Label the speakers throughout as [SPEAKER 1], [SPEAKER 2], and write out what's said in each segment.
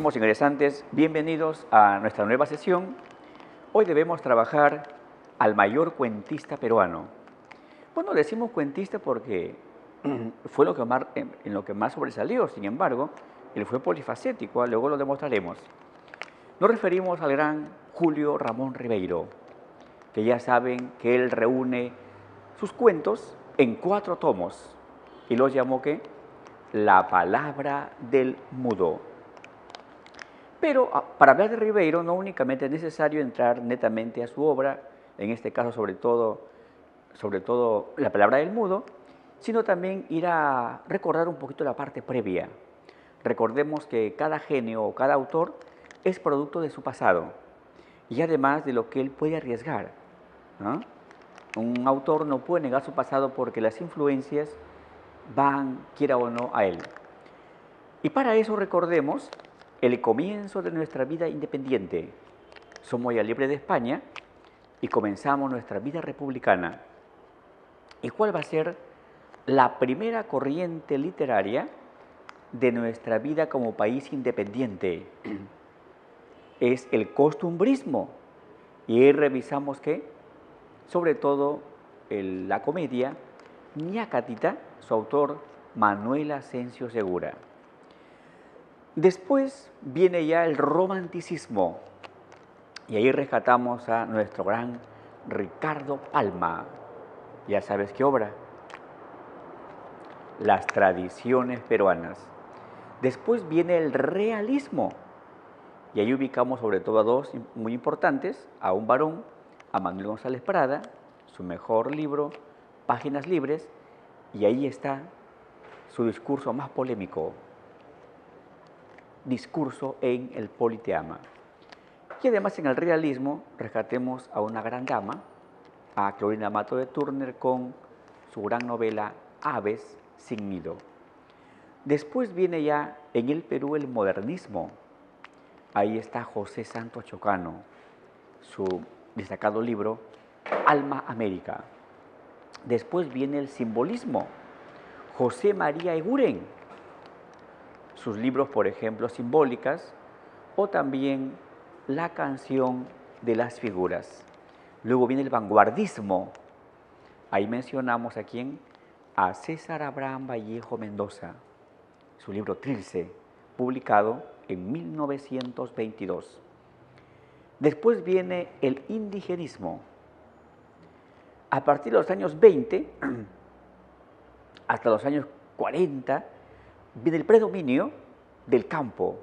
[SPEAKER 1] Queridísimos ingresantes, bienvenidos a nuestra nueva sesión. Hoy debemos trabajar al mayor cuentista peruano. Bueno, decimos cuentista porque fue en lo que más sobresalió. Sin embargo, él fue polifacético, luego lo demostraremos. Nos referimos al gran Julio Ramón Ribeiro, que ya saben que él reúne sus cuentos en 4 tomos y los llamó ¿qué? La palabra del mudo. Pero para hablar de Ribeiro no únicamente es necesario entrar netamente a su obra, en este caso sobre todo la palabra del mudo, sino también ir a recordar un poquito la parte previa. Recordemos que cada genio o cada autor es producto de su pasado y además de lo que él puede arriesgar, ¿no? Un autor no puede negar su pasado porque las influencias van, quiera o no, a él. Y para eso recordemos el comienzo de nuestra vida independiente. Somos ya libres de España y comenzamos nuestra vida republicana. ¿Y cuál va a ser la primera corriente literaria de nuestra vida como país independiente? Es el costumbrismo. Y ahí revisamos que, sobre todo, la comedia Ñacatita, su autor Manuel Asensio Segura. Después viene ya el romanticismo y ahí rescatamos a nuestro gran Ricardo Palma. Ya sabes qué obra, Las tradiciones peruanas. Después viene el realismo y ahí ubicamos sobre todo a dos muy importantes, a un varón, a Manuel González Prada, su mejor libro, Páginas Libres, y ahí está su discurso más polémico, Discurso en el Politeama. Y además en el realismo rescatemos a una gran dama, a Clorinda Mato de Turner con su gran novela Aves sin nido. Después viene ya en el Perú el modernismo. Ahí está José Santos Chocano, su destacado libro Alma América. Después viene el simbolismo, José María Eguren, sus libros, por ejemplo, Simbólicas, o también La canción de las figuras. Luego viene el vanguardismo. Ahí mencionamos a quién, a César Abraham Vallejo Mendoza, su libro Trilce, publicado en 1922. Después viene el indigenismo. A partir de los años 20 hasta los años 40, viene el predominio del campo,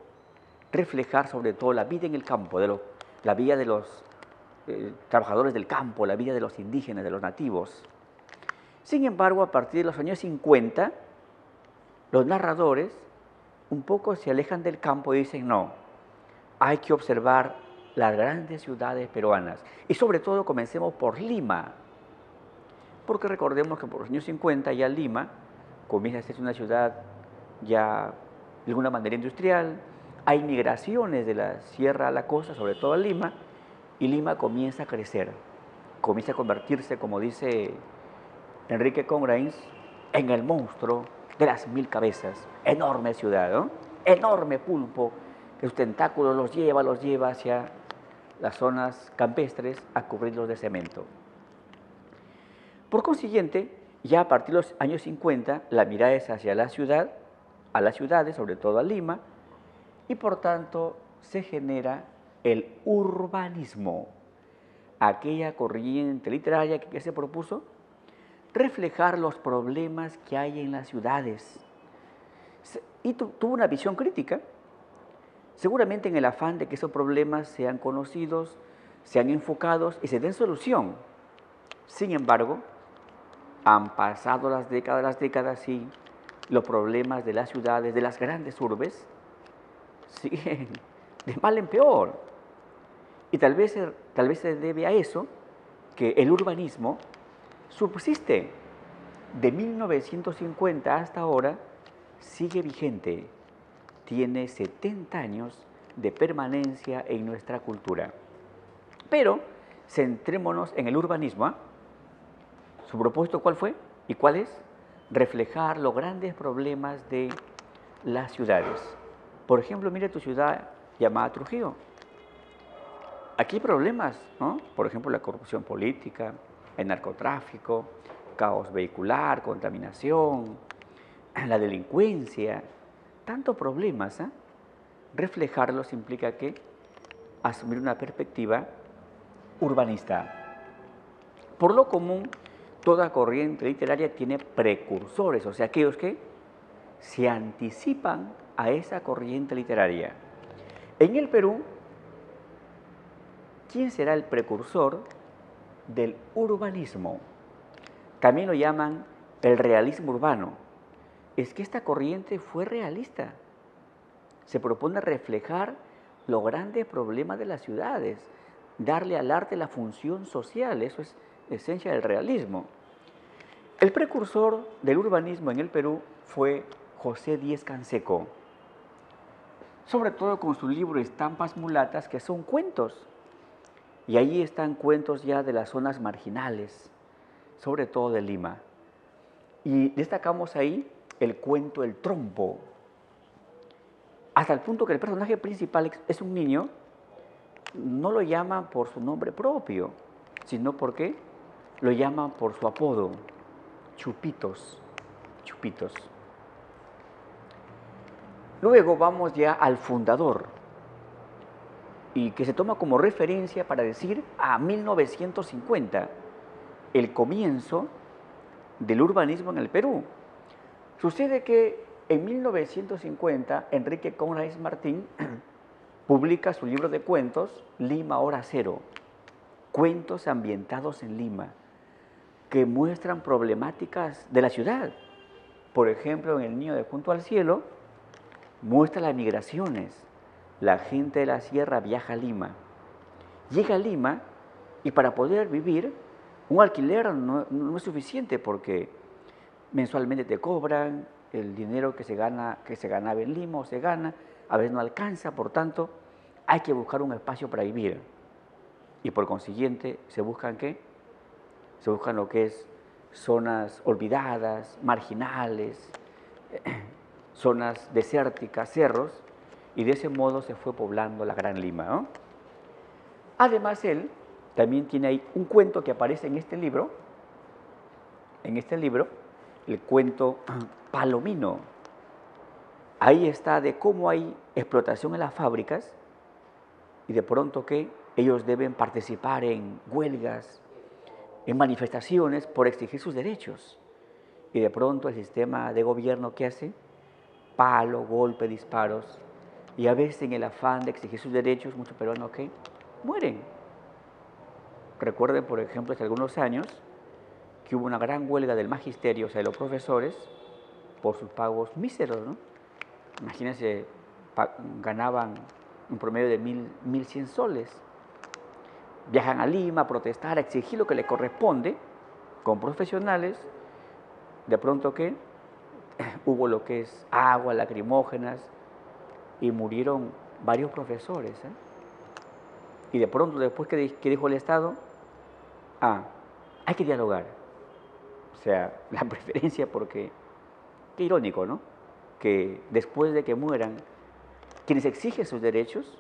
[SPEAKER 1] reflejar sobre todo la vida en el campo, la vida de los trabajadores del campo, la vida de los indígenas, de los nativos. Sin embargo, a partir de los años 50, los narradores un poco se alejan del campo y dicen, no, hay que observar las grandes ciudades peruanas. Y sobre todo comencemos por Lima, porque recordemos que por los años 50 ya Lima comienza a ser una ciudad ya de alguna manera industrial, hay migraciones de la sierra a la costa, sobre todo a Lima, y Lima comienza a crecer, comienza a convertirse, como dice Enrique Congrains, en el monstruo de las 1000 cabezas. Enorme ciudad, ¿no? Enorme pulpo, que sus tentáculos los lleva hacia las zonas campestres a cubrirlos de cemento. Por consiguiente, ya a partir de los años 50, la mirada es hacia la ciudad, a las ciudades, sobre todo a Lima, y por tanto se genera el urbanismo, aquella corriente literaria que se propuso reflejar los problemas que hay en las ciudades. Y tuvo una visión crítica, seguramente en el afán de que esos problemas sean conocidos, sean enfocados y se den solución. Sin embargo, han pasado las décadas y los problemas de las ciudades, de las grandes urbes, siguen de mal en peor. Y tal vez se debe a eso que el urbanismo subsiste de 1950 hasta ahora, sigue vigente, tiene 70 años de permanencia en nuestra cultura. Pero centrémonos en el urbanismo, ¿eh? ¿Su propósito cuál fue y cuál es? Reflejar los grandes problemas de las ciudades. Por ejemplo, mira tu ciudad llamada Trujillo. Aquí hay problemas, ¿no? Por ejemplo, la corrupción política, el narcotráfico, caos vehicular, contaminación, la delincuencia, tantos problemas. Reflejarlos implica que asumir una perspectiva urbanista. Por lo común, toda corriente literaria tiene precursores, o sea, aquellos que se anticipan a esa corriente literaria. En el Perú, ¿quién será el precursor del urbanismo? También lo llaman el realismo urbano. Es que esta corriente fue realista. Se propone reflejar los grandes problemas de las ciudades, darle al arte la función social, eso es esencia del realismo. El precursor del urbanismo en el Perú fue José Díez Canseco, sobre todo con su libro Estampas Mulatas, que son cuentos. Y ahí están cuentos ya de las zonas marginales, sobre todo de Lima. Y destacamos ahí el cuento El Trompo, hasta el punto que el personaje principal es un niño. No lo llaman por su nombre propio, sino porque lo llaman por su apodo, Chupitos, Chupitos. Luego vamos ya al fundador, y que se toma como referencia para decir a 1950, el comienzo del urbanismo en el Perú. Sucede que en 1950 Enrique Conrays Martín publica su libro de cuentos Lima Hora Cero, cuentos ambientados en Lima, que muestran problemáticas de la ciudad. Por ejemplo, en El Niño de Junto al Cielo, muestra las migraciones. La gente de la sierra viaja a Lima. Llega a Lima y para poder vivir, un alquiler no es suficiente porque mensualmente te cobran, el dinero que se ganaba en Lima o se gana, a veces no alcanza, por tanto, hay que buscar un espacio para vivir. Y por consiguiente, ¿se buscan qué? Se buscan lo que es zonas olvidadas, marginales, zonas desérticas, cerros, y de ese modo se fue poblando la Gran Lima, ¿no? Además, él también tiene ahí un cuento que aparece en este libro, el cuento Palomino. Ahí está de cómo hay explotación en las fábricas y de pronto que ellos deben participar en huelgas, en manifestaciones por exigir sus derechos. Y de pronto el sistema de gobierno, ¿qué hace? Palo, golpe, disparos. Y a veces en el afán de exigir sus derechos, muchos peruanos que mueren. Recuerden, por ejemplo, hace algunos años que hubo una gran huelga del magisterio, o sea, de los profesores, por sus pagos míseros, ¿no? Imagínense, ganaban un promedio de 1.100 soles. Viajan a Lima a protestar, a exigir lo que les corresponde, con profesionales. De pronto que hubo lo que es agua, lacrimógenas, y murieron varios profesores. Y de pronto, después que dijo el Estado, hay que dialogar. O sea, la preferencia, porque qué irónico, ¿no? Que después de que mueran quienes exigen sus derechos,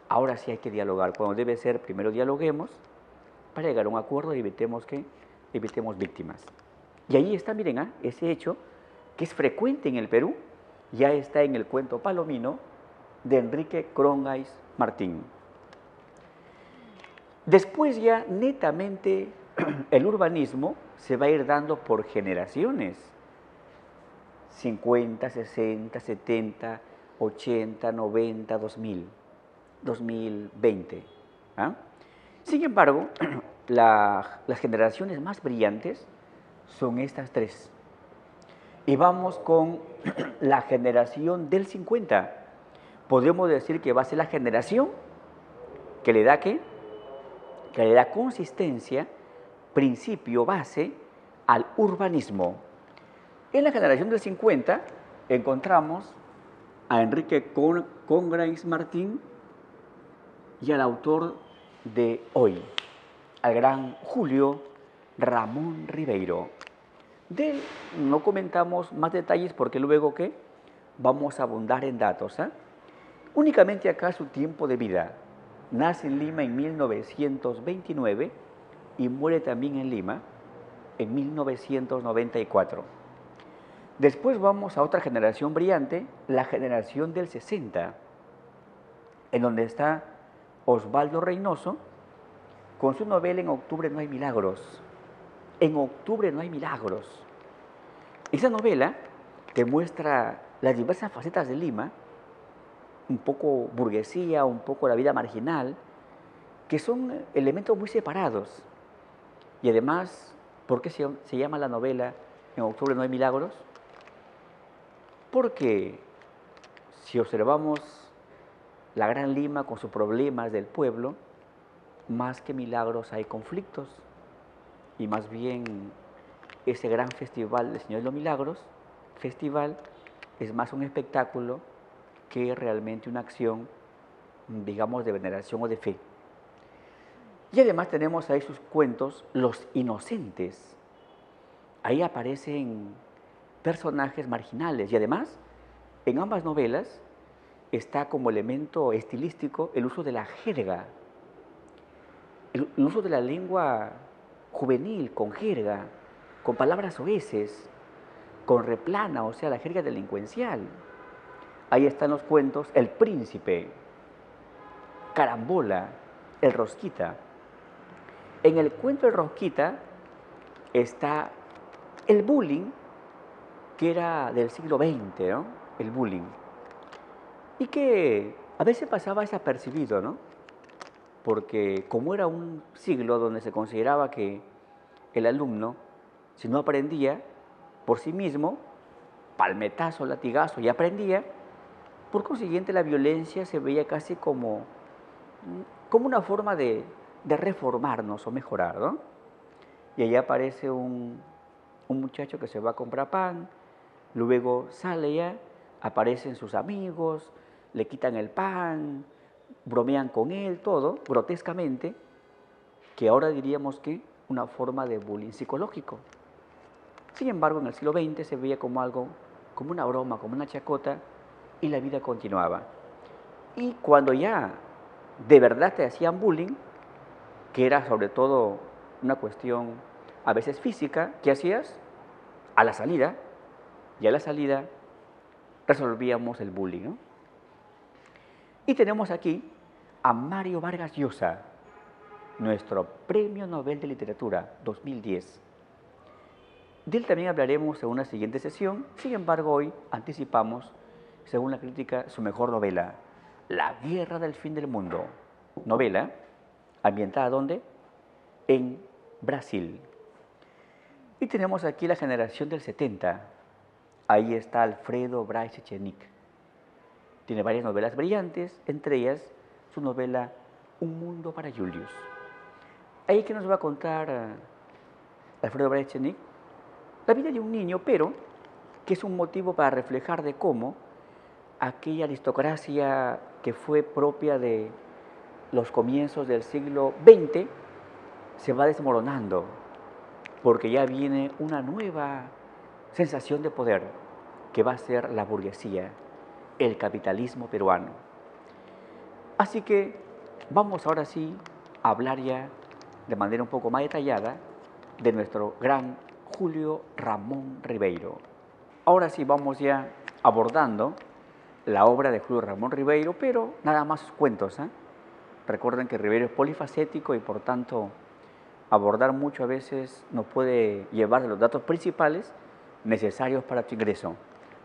[SPEAKER 1] ahora sí hay que dialogar. Cuando debe ser, primero dialoguemos para llegar a un acuerdo y evitemos víctimas. Y ahí está, miren, ese hecho que es frecuente en el Perú, ya está en el cuento Palomino de Enrique Conrays Martín. Después ya netamente el urbanismo se va a ir dando por generaciones, 50, 60, 70, 80, 90, 2000, 2020. Sin embargo, las generaciones más brillantes son estas tres. Y vamos con la generación del 50. Podemos decir que va a ser la generación que le da ¿qué? Que le da consistencia, principio, base al urbanismo. En la generación del 50 encontramos a Enrique Conrays Martín y al autor de Hoy, al gran Julio Ramón Ribeiro. De él no comentamos más detalles porque luego que vamos a abundar en datos. Únicamente acá su tiempo de vida. Nace en Lima en 1929 y muere también en Lima en 1994. Después vamos a otra generación brillante, la generación del 60, en donde está Osvaldo Reynoso con su novela En octubre no hay milagros. En octubre no hay milagros. Esa novela te muestra las diversas facetas de Lima, un poco burguesía, un poco la vida marginal, que son elementos muy separados. Y además, ¿por qué se llama la novela En octubre no hay milagros? Porque si observamos la Gran Lima con sus problemas del pueblo, más que milagros hay conflictos. Y más bien ese gran festival del Señor de los Milagros, festival, es más un espectáculo que realmente una acción, digamos, de veneración o de fe. Y además tenemos ahí sus cuentos, Los Inocentes. Ahí aparecen personajes marginales y además en ambas novelas está como elemento estilístico el uso de la jerga, el uso de la lengua juvenil con jerga, con palabras soeces, con replana, o sea, la jerga delincuencial. Ahí están los cuentos El Príncipe, Carambola, El Rosquita. En el cuento El Rosquita está el bullying, que era del siglo XX, ¿no? El bullying. Y que a veces pasaba desapercibido, ¿no? Porque como era un siglo donde se consideraba que el alumno, si no aprendía por sí mismo, palmetazo, latigazo, y aprendía, por consiguiente la violencia se veía casi como una forma de reformarnos o mejorar, ¿no? Y allá aparece un muchacho que se va a comprar pan, luego sale ya, aparecen sus amigos, le quitan el pan, bromean con él, todo, grotescamente, que ahora diríamos que una forma de bullying psicológico. Sin embargo, en el siglo XX se veía como algo, como una broma, como una chacota, y la vida continuaba. Y cuando ya de verdad te hacían bullying, que era sobre todo una cuestión a veces física, ¿qué hacías? A la salida, y a la salida resolvíamos el bullying, ¿no? Y tenemos aquí a Mario Vargas Llosa, nuestro Premio Nobel de Literatura 2010. De él también hablaremos en una siguiente sesión, sin embargo hoy anticipamos, según la crítica, su mejor novela, La Guerra del Fin del Mundo. Novela ambientada ¿dónde? En Brasil. Y tenemos aquí la generación del 70. Ahí está Alfredo Bryce Echenique. Tiene varias novelas brillantes, entre ellas su novela Un mundo para Julius. Ahí que nos va a contar Alfredo Bryce Echenique la vida de un niño, pero que es un motivo para reflejar de cómo aquella aristocracia que fue propia de los comienzos del siglo XX se va desmoronando, porque ya viene una nueva sensación de poder que va a ser la burguesía, el capitalismo peruano. Así que vamos ahora sí a hablar ya de manera un poco más detallada de nuestro gran Julio Ramón Ribeiro. Ahora sí vamos ya abordando la obra de Julio Ramón Ribeiro, pero nada más sus cuentos, ¿eh? Recuerden que Ribeiro es polifacético y por tanto abordar mucho a veces nos puede llevar de los datos principales necesarios para tu ingreso.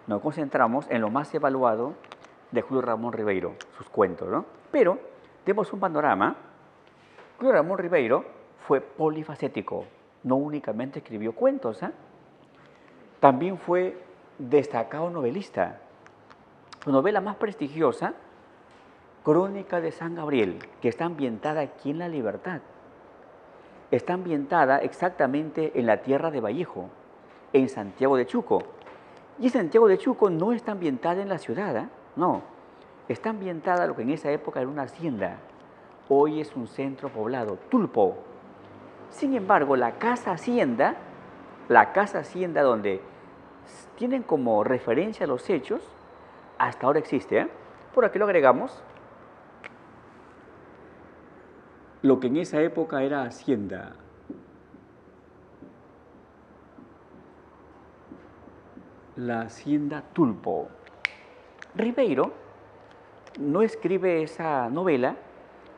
[SPEAKER 1] Nos concentramos en lo más evaluado de Julio Ramón Ribeiro, sus cuentos, ¿no? Pero demos un panorama. Julio Ramón Ribeiro fue polifacético, no únicamente escribió cuentos, ¿eh? También fue destacado novelista. Su novela más prestigiosa, Crónica de San Gabriel, que está ambientada aquí en La Libertad. Está ambientada exactamente en la tierra de Vallejo, en Santiago de Chuco. Y Santiago de Chuco no está ambientada en la ciudad, ¿eh? No. Está ambientada lo que en esa época era una hacienda. Hoy es un centro poblado, Tulpo. Sin embargo, la casa hacienda donde tienen como referencia los hechos, hasta ahora existe, ¿eh? por aquí lo agregamos. Lo que en esa época era hacienda. La hacienda Tulpo. Ribeiro no escribe esa novela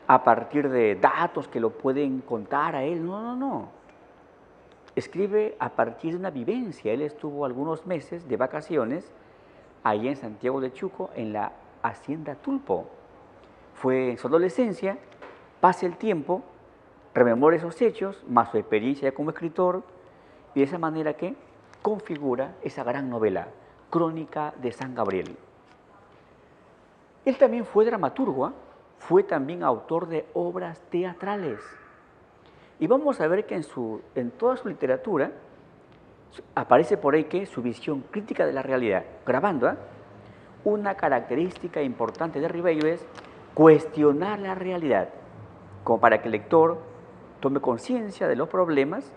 [SPEAKER 1] a partir de datos que lo pueden contar a él, no, no, no. Escribe a partir de una vivencia. Él estuvo algunos meses de vacaciones ahí en Santiago de Chuco, en la hacienda Tulpo. Fue en su adolescencia, pasa el tiempo, rememora esos hechos, más su experiencia como escritor, y de esa manera que configura esa gran novela, Crónica de San Gabriel. Él también fue dramaturgo, ¿eh? Fue también autor de obras teatrales. Y vamos a ver que en toda su literatura aparece por ahí que su visión crítica de la realidad, grabando, una característica importante de Ribeiro es cuestionar la realidad, como para que el lector tome conciencia de los problemas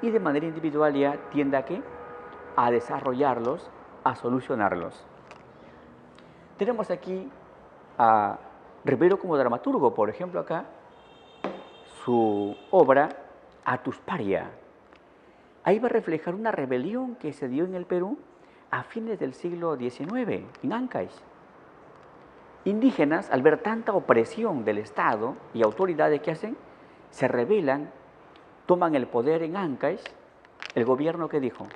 [SPEAKER 1] y de manera individual ya tienda a desarrollarlos, a solucionarlos. Tenemos aquí a Ribeiro como dramaturgo, por ejemplo acá, su obra Atusparia. Ahí va a reflejar una rebelión que se dio en el Perú a fines del siglo XIX, en Ancash. Indígenas, al ver tanta opresión del Estado y autoridades que hacen, se rebelan, toman el poder en Ancash. El gobierno que dijo,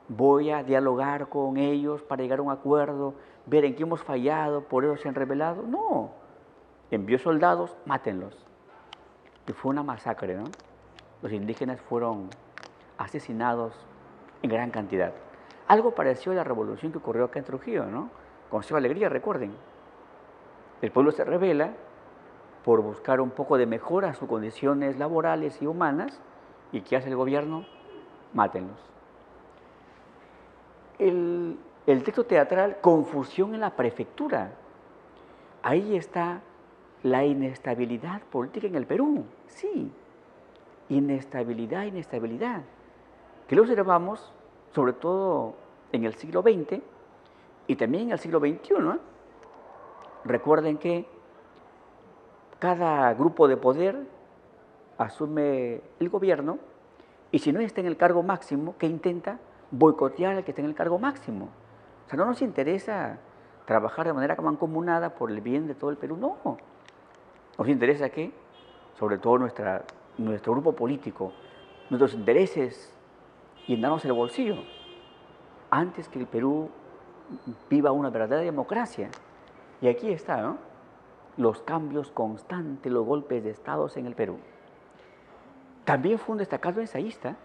[SPEAKER 1] voy a dialogar con ellos para llegar a un acuerdo, ver en qué hemos fallado, por eso se han rebelado. No, envió soldados, mátenlos. Y fue una masacre, ¿no? Los indígenas fueron asesinados en gran cantidad. Algo pareció a la revolución que ocurrió acá en Trujillo, ¿no? Con Ciudad Alegría, recuerden. El pueblo se rebela por buscar un poco de mejora a sus condiciones laborales y humanas. ¿Y qué hace el gobierno? Mátenlos. El texto teatral, Confusión en la prefectura. Ahí está la inestabilidad política en el Perú. Sí, inestabilidad, inestabilidad. Que lo observamos sobre todo en el siglo XX y también en el siglo XXI. Recuerden que cada grupo de poder asume el gobierno y si no está en el cargo máximo, ¿qué intenta? Boicotear al que está en el cargo máximo. O sea, no nos interesa trabajar de manera mancomunada por el bien de todo el Perú, no. Nos interesa que, sobre todo nuestro grupo político, nuestros intereses, llenarnos el bolsillo, antes que el Perú viva una verdadera democracia. Y aquí está, ¿no? Los cambios constantes, los golpes de estados en el Perú. También fue un destacado ensayista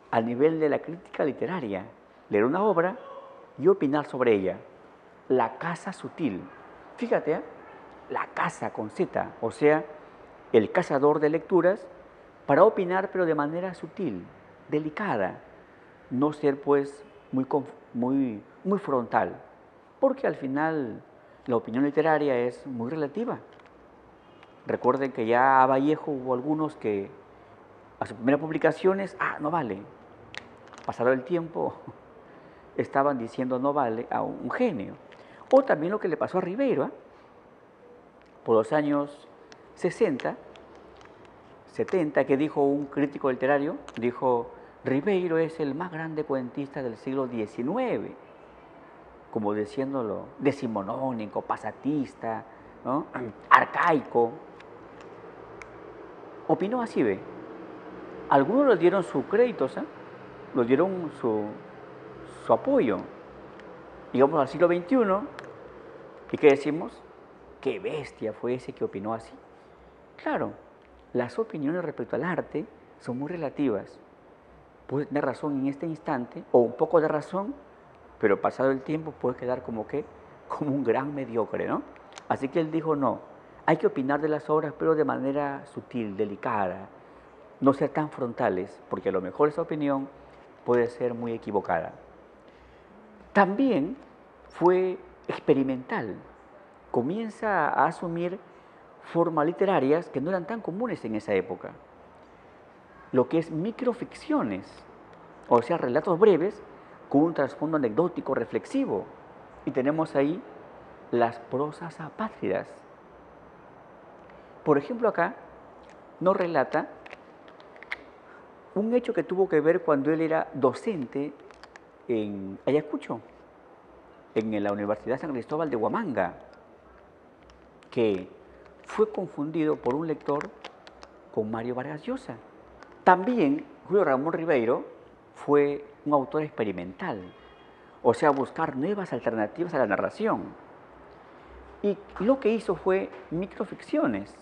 [SPEAKER 1] a nivel de la crítica literaria, leer una obra y opinar sobre ella. La caza sutil. Fíjate, la caza con Z, o sea, el cazador de lecturas, para opinar pero de manera sutil, delicada, no ser pues muy frontal, porque al final la opinión literaria es muy relativa. Recuerden que ya a Vallejo hubo algunos que a sus primeras publicaciones, no vale. Pasado el tiempo, estaban diciendo no vale a un genio. O también lo que le pasó a Ribeiro, por los años 60, 70, que dijo un crítico literario, dijo, Ribeiro es el más grande cuentista del siglo XIX, como diciéndolo, decimonónico, pasatista, ¿no? Arcaico. Opinó así, ve. Algunos le dieron su crédito, le dieron su apoyo. Llegamos al siglo XXI, ¿y qué decimos? ¿Qué bestia fue ese que opinó así? Claro, las opiniones respecto al arte son muy relativas. Puedes tener razón en este instante, o un poco de razón, pero pasado el tiempo puedes quedar como un gran mediocre, ¿no? Así que él dijo, no, hay que opinar de las obras, pero de manera sutil, delicada, no ser tan frontales, porque a lo mejor esa opinión puede ser muy equivocada. También fue experimental, comienza a asumir formas literarias que no eran tan comunes en esa época. Lo que es microficciones, o sea, relatos breves con un trasfondo anecdótico reflexivo. Y tenemos ahí las prosas apátridas. Por ejemplo, acá nos relata un hecho que tuvo que ver cuando él era docente en Ayacucho, en la Universidad San Cristóbal de Huamanga, que fue confundido por un lector con Mario Vargas Llosa. También Julio Ramón Ribeiro fue un autor experimental, o sea, buscar nuevas alternativas a la narración. Y lo que hizo fue microficciones.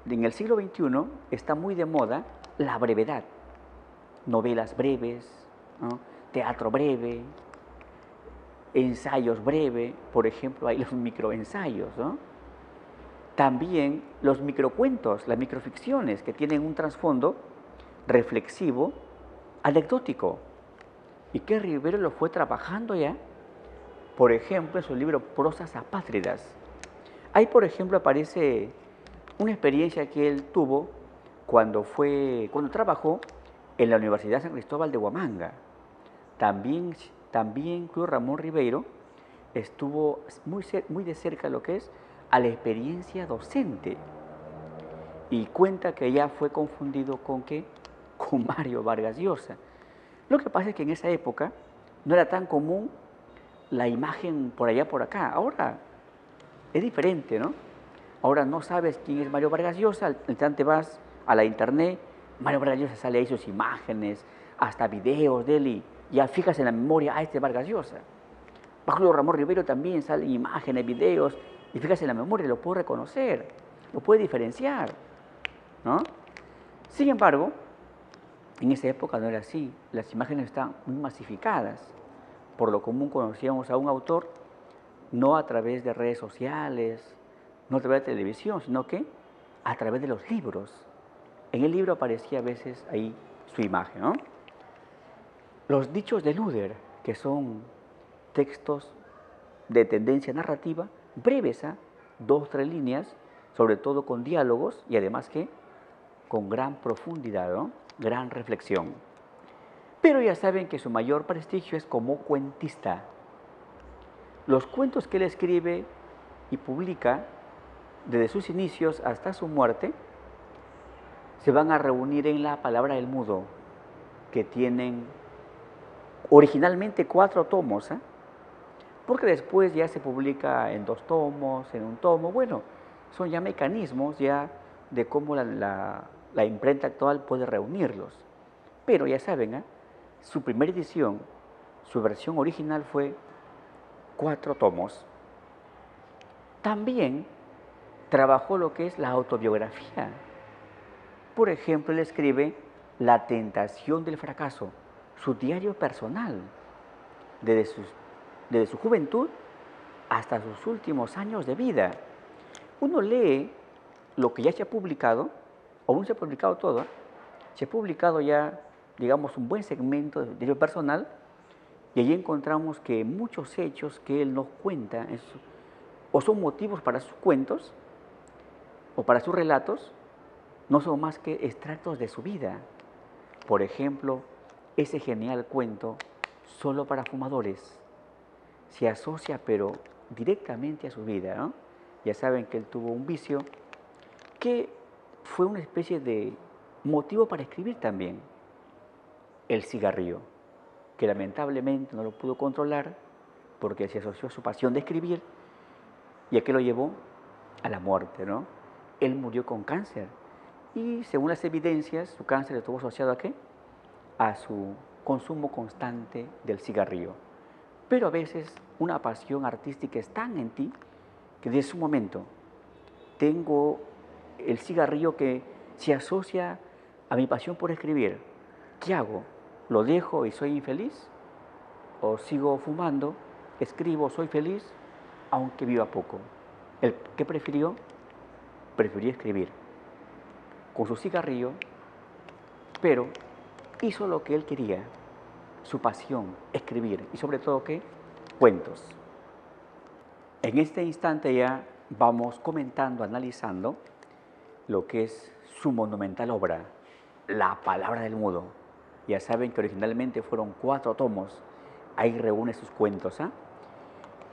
[SPEAKER 1] En el siglo XXI está muy de moda la brevedad, novelas breves, ¿no? Teatro breve, ensayos breves, por ejemplo, hay los microensayos, ¿no? También los microcuentos, las microficciones, que tienen un trasfondo reflexivo, anecdótico, y que Rivero lo fue trabajando ya, por ejemplo, en su libro Prosas apátridas. Ahí, por ejemplo, aparece una experiencia que él tuvo cuando trabajó en la Universidad San Cristóbal de Huamanga. También Julio Ramón Ribeiro estuvo muy de cerca lo que es a la experiencia docente y cuenta que ya fue confundido con ¿qué? Con Mario Vargas Llosa. Lo que pasa es que en esa época no era tan común la imagen por allá, por acá. Ahora es diferente, ¿no? Ahora no sabes quién es Mario Vargas Llosa, al instante vas a la internet, Mario Vargas Llosa sale ahí sus imágenes, hasta videos de él y ya fijas en la memoria, este es Vargas Llosa. Julio Ramón Ribeiro también salen imágenes, videos, y fijas en la memoria, lo puede reconocer, lo puede diferenciar, ¿no? Sin embargo, en esa época no era así, las imágenes estaban muy masificadas. Por lo común conocíamos a un autor no a través de redes sociales, no a través de televisión, sino que a través de los libros. En el libro aparecía a veces ahí su imagen, ¿no? Los dichos de Luder, que son textos de tendencia narrativa, breves, 2 o 3 líneas, sobre todo con diálogos y además que con gran profundidad, ¿no? Gran reflexión. Pero ya saben que su mayor prestigio es como cuentista. Los cuentos que él escribe y publica desde sus inicios hasta su muerte se van a reunir en La Palabra del Mudo, que tienen originalmente 4 tomos, porque después ya se publica en 2 tomos, en 1 tomo. Bueno, son ya mecanismos ya de cómo la imprenta actual puede reunirlos. Pero ya saben, su primera edición, su versión original fue 4 tomos. También trabajó lo que es la autobiografía. Por ejemplo, él escribe La tentación del fracaso, su diario personal, desde su juventud hasta sus últimos años de vida. Uno lee lo que ya se ha publicado, o no se ha publicado todo, se ha publicado ya, digamos, un buen segmento de diario personal, y allí encontramos que muchos hechos que él nos cuenta, o son motivos para sus cuentos, o para sus relatos, no son más que extractos de su vida. Por ejemplo, ese genial cuento, Solo para fumadores, se asocia pero directamente a su vida, ¿no? Ya saben que él tuvo un vicio que fue una especie de motivo para escribir también, el cigarrillo, que lamentablemente no lo pudo controlar porque se asoció a su pasión de escribir y a que lo llevó a la muerte, ¿no? Él murió con cáncer y según las evidencias su cáncer estuvo asociado ¿a qué? A su consumo constante del cigarrillo. Pero a veces una pasión artística es tan en ti que desde su momento tengo el cigarrillo que se asocia a mi pasión por escribir. ¿Qué hago? ¿Lo dejo y soy infeliz? ¿O sigo fumando, escribo, soy feliz, aunque viva poco? ¿Qué prefirió? Prefirió escribir con su cigarrillo, pero hizo lo que él quería, su pasión, escribir, y sobre todo, ¿qué? Cuentos. En este instante ya vamos comentando, analizando lo que es su monumental obra, La Palabra del Mudo. Ya saben que originalmente fueron 4 tomos, ahí reúne sus cuentos.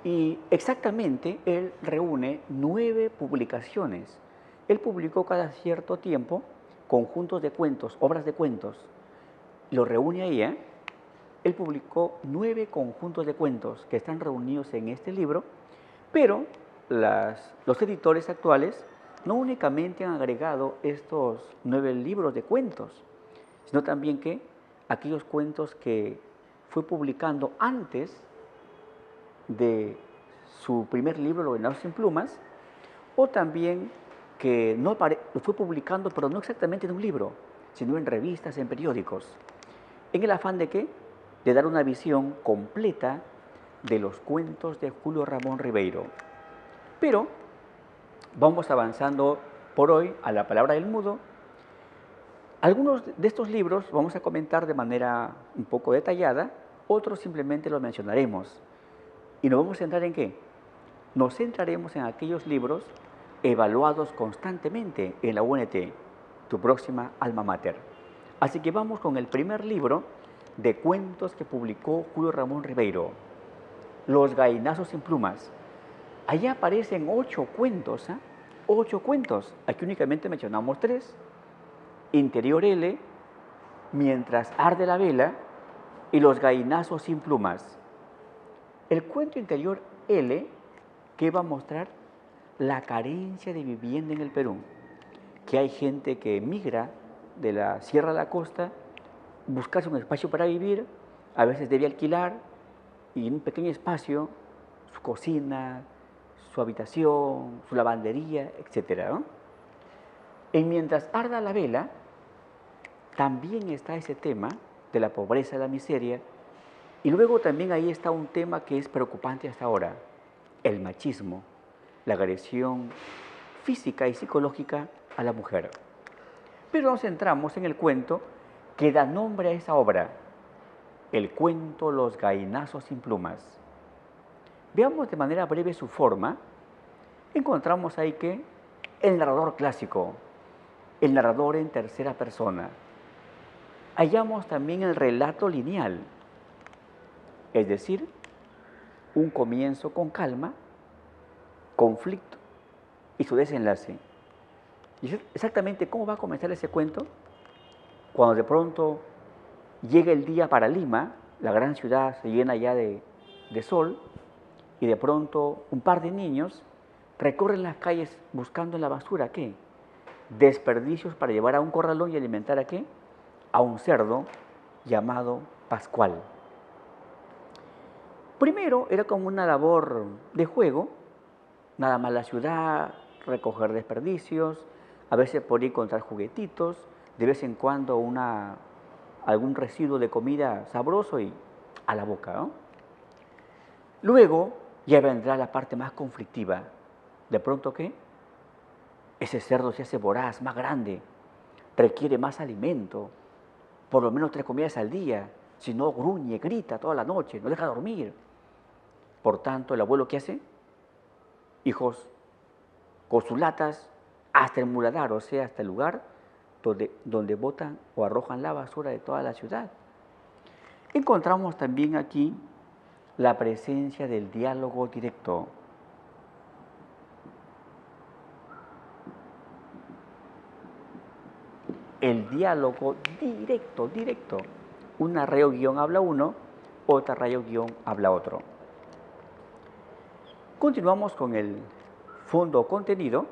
[SPEAKER 1] Y exactamente él reúne 9 publicaciones. Él publicó cada cierto tiempo conjuntos de cuentos, obras de cuentos. Lo reúne ahí, ¿eh? Él publicó 9 conjuntos de cuentos que están reunidos en este libro, pero los editores actuales no únicamente han agregado estos 9 libros de cuentos, sino también que aquellos cuentos que fue publicando antes de su primer libro, Los Venados sin Plumas, o también que no lo fue publicando, pero no exactamente en un libro, sino en revistas, en periódicos, en el afán de ¿qué? De dar una visión completa de los cuentos de Julio Ramón Ribeiro. Pero vamos avanzando por hoy a la palabra del mudo. Algunos de estos libros vamos a comentar de manera un poco detallada, otros simplemente los mencionaremos. ¿Y nos vamos a centrar en qué? Nos centraremos en aquellos libros evaluados constantemente en la UNT, tu próxima alma mater. Así que vamos con el primer libro de cuentos que publicó Julio Ramón Ribeiro, Los Gallinazos sin Plumas. Allá aparecen 8 cuentos, ¿eh? 8 cuentos. Aquí únicamente mencionamos 3. Interior L, Mientras arde la vela y Los Gallinazos sin Plumas. El cuento interior L que va a mostrar la carencia de vivienda en el Perú, que hay gente que migra de la sierra a la costa, buscarse un espacio para vivir, a veces debe alquilar y en un pequeño espacio su cocina, su habitación, su lavandería, etc. ¿no? Y mientras arda la vela, también está ese tema de la pobreza y la miseria, y luego también ahí está un tema que es preocupante hasta ahora, el machismo, la agresión física y psicológica a la mujer. Pero nos centramos en el cuento que da nombre a esa obra, el cuento Los Gallinazos sin Plumas. Veamos de manera breve su forma. Encontramos ahí que el narrador clásico, el narrador en tercera persona. Hallamos también el relato lineal, es decir, un comienzo con calma, conflicto y su desenlace. ¿Y exactamente cómo va a comenzar ese cuento? Cuando de pronto llega el día para Lima, la gran ciudad se llena ya de sol, y de pronto un par de niños recorren las calles buscando en la basura, ¿qué? Desperdicios para llevar a un corralón y alimentar ¿a qué? A un cerdo llamado Pascual. Primero era como una labor de juego, nada más la ciudad, recoger desperdicios, a veces por ir encontrar juguetitos, de vez en cuando algún residuo de comida sabroso y a la boca, ¿no? Luego ya vendrá la parte más conflictiva. ¿De pronto qué? Ese cerdo se hace voraz, más grande, requiere más alimento, por lo menos 3 comidas al día, si no gruñe, grita toda la noche, no deja dormir. Por tanto, el abuelo ¿qué hace? Hijos, con sus latas, hasta el muladar, o sea, hasta el lugar donde botan o arrojan la basura de toda la ciudad. Encontramos también aquí la presencia del diálogo directo. El diálogo directo. Una rayo guión habla uno, otra rayo guión habla otro. Continuamos con el fondo o contenido.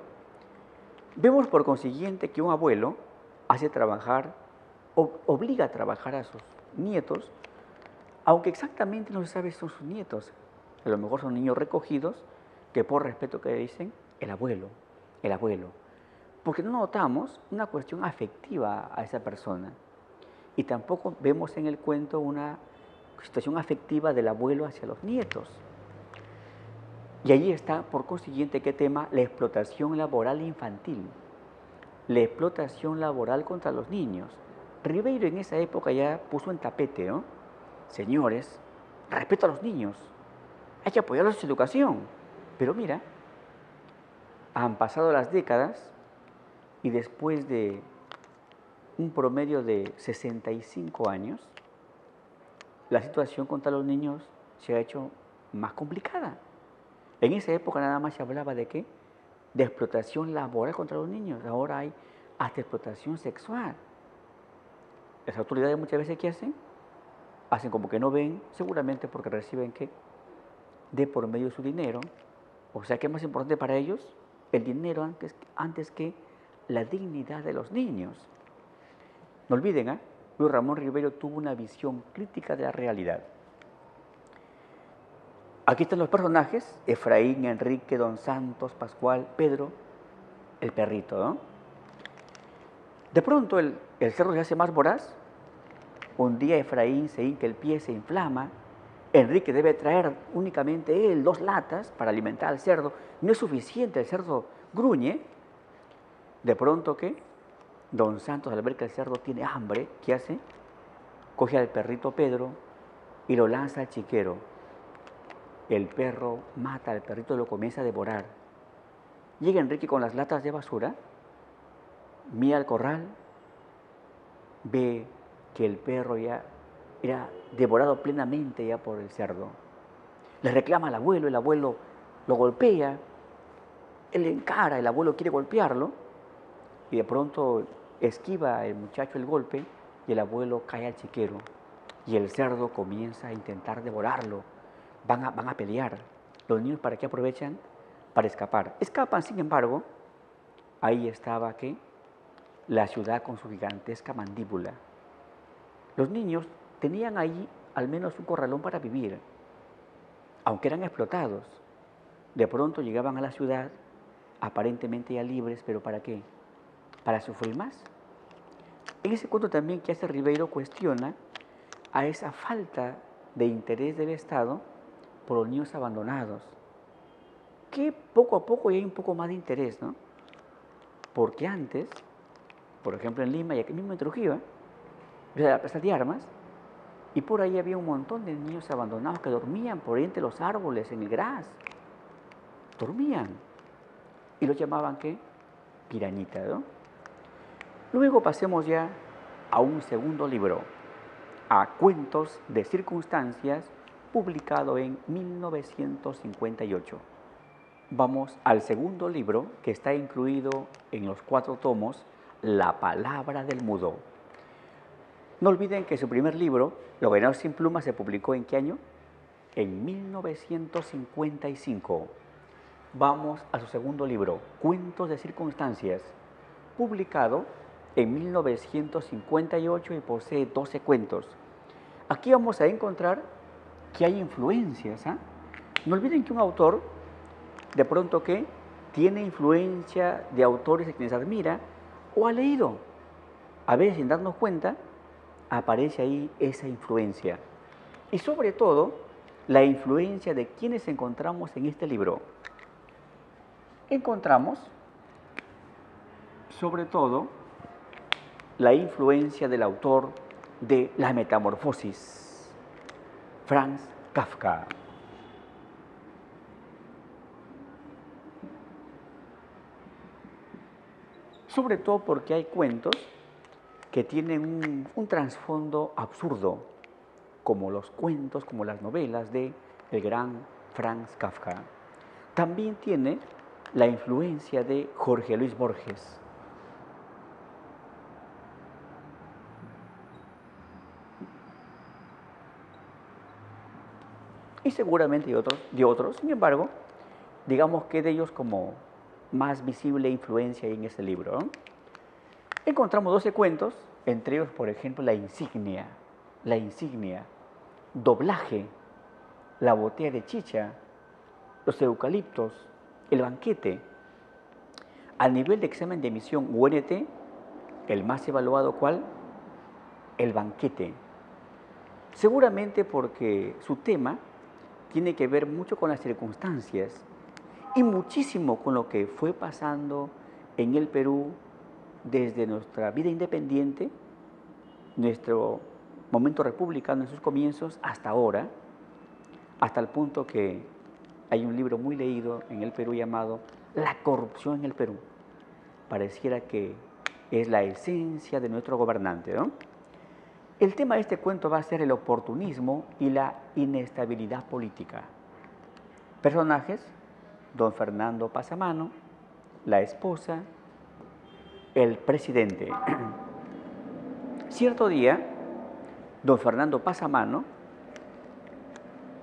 [SPEAKER 1] Vemos por consiguiente que un abuelo hace trabajar, obliga a trabajar a sus nietos, aunque exactamente no se sabe si son sus nietos. A lo mejor son niños recogidos que por respeto que dicen el abuelo. Porque no notamos una cuestión afectiva a esa persona. Y tampoco vemos en el cuento una situación afectiva del abuelo hacia los nietos. Y allí está, por consiguiente, ¿qué tema? La explotación laboral infantil. La explotación laboral contra los niños. Ribeiro en esa época ya puso en tapete, ¿no? Señores, respeto a los niños. Hay que apoyarlos en su educación. Pero mira, han pasado las décadas y después de un promedio de 65 años, la situación contra los niños se ha hecho más complicada. En esa época nada más se hablaba de qué, de explotación laboral contra los niños. Ahora hay hasta explotación sexual. Las autoridades muchas veces, ¿qué hacen? Hacen como que no ven, seguramente porque reciben qué, de por medio de su dinero. O sea, ¿qué es más importante para ellos? El dinero antes que la dignidad de los niños. No olviden, Luis Ramón Rivero tuvo una visión crítica de la realidad. Aquí están los personajes: Efraín, Enrique, Don Santos, Pascual, Pedro, el perrito, ¿no? De pronto el cerdo se hace más voraz. Un día Efraín se hinca el pie, se inflama. Enrique debe traer únicamente él 2 latas para alimentar al cerdo. No es suficiente, el cerdo gruñe. De pronto, ¿qué? Don Santos, al ver que el cerdo tiene hambre, ¿qué hace? Coge al perrito Pedro y lo lanza al chiquero. El perro mata al perrito y lo comienza a devorar. Llega Enrique con las latas de basura, mira al corral, ve que el perro ya era devorado plenamente ya por el cerdo. Le reclama al abuelo, el abuelo lo golpea, él encara, el abuelo quiere golpearlo y de pronto esquiva el muchacho el golpe y el abuelo cae al chiquero y el cerdo comienza a intentar devorarlo. Van a pelear. Los niños, ¿para qué aprovechan? Para escapar. Escapan, sin embargo, ahí estaba ¿qué? La ciudad con su gigantesca mandíbula. Los niños tenían ahí al menos un corralón para vivir, aunque eran explotados. De pronto llegaban a la ciudad, aparentemente ya libres, pero ¿para qué? Para sufrir más. En ese cuento también que hace Ribeiro cuestiona a esa falta de interés del Estado por los niños abandonados, que poco a poco ya hay un poco más de interés, ¿no? Porque antes, por ejemplo en Lima y aquí mismo en Trujillo, era la plaza de armas, y por ahí había un montón de niños abandonados que dormían por ahí entre los árboles, en el gras. Dormían. Y los llamaban, ¿qué? Pirañita, ¿no? Luego pasemos ya a un segundo libro, a Cuentos de Circunstancias, publicado en 1958. Vamos al segundo libro, que está incluido en los 4 tomos, La Palabra del Mudo. No olviden que su primer libro, Los Venados sin Plumas, se publicó ¿en qué año? En 1955. Vamos a su segundo libro, Cuentos de Circunstancias, publicado en 1958 y posee 12 cuentos. Aquí vamos a encontrar que hay influencias. No olviden que un autor, de pronto que tiene influencia de autores a quienes admira o ha leído. A veces, sin darnos cuenta, aparece ahí esa influencia. Y sobre todo, la influencia de quienes encontramos en este libro. Encontramos, sobre todo, la influencia del autor de La Metamorfosis, Franz Kafka. Sobre todo porque hay cuentos que tienen un trasfondo absurdo, como los cuentos, como las novelas de el gran Franz Kafka. También tiene la influencia de Jorge Luis Borges. Y seguramente de otros, sin embargo, digamos que de ellos como más visible influencia en este libro, ¿no? Encontramos 12 cuentos, entre ellos, por ejemplo, La Insignia, Doblaje, La Botella de Chicha, Los Eucaliptos, El Banquete. A nivel de examen de admisión UNT, el más evaluado, ¿cuál? El Banquete. Seguramente porque su tema tiene que ver mucho con las circunstancias y muchísimo con lo que fue pasando en el Perú desde nuestra vida independiente, nuestro momento republicano en sus comienzos, hasta ahora, hasta el punto que hay un libro muy leído en el Perú llamado La corrupción en el Perú. Pareciera que es la esencia de nuestro gobernante, ¿no? El tema de este cuento va a ser el oportunismo y la inestabilidad política. Personajes: don Fernando Pasamano, la esposa, el presidente. Cierto día, don Fernando Pasamano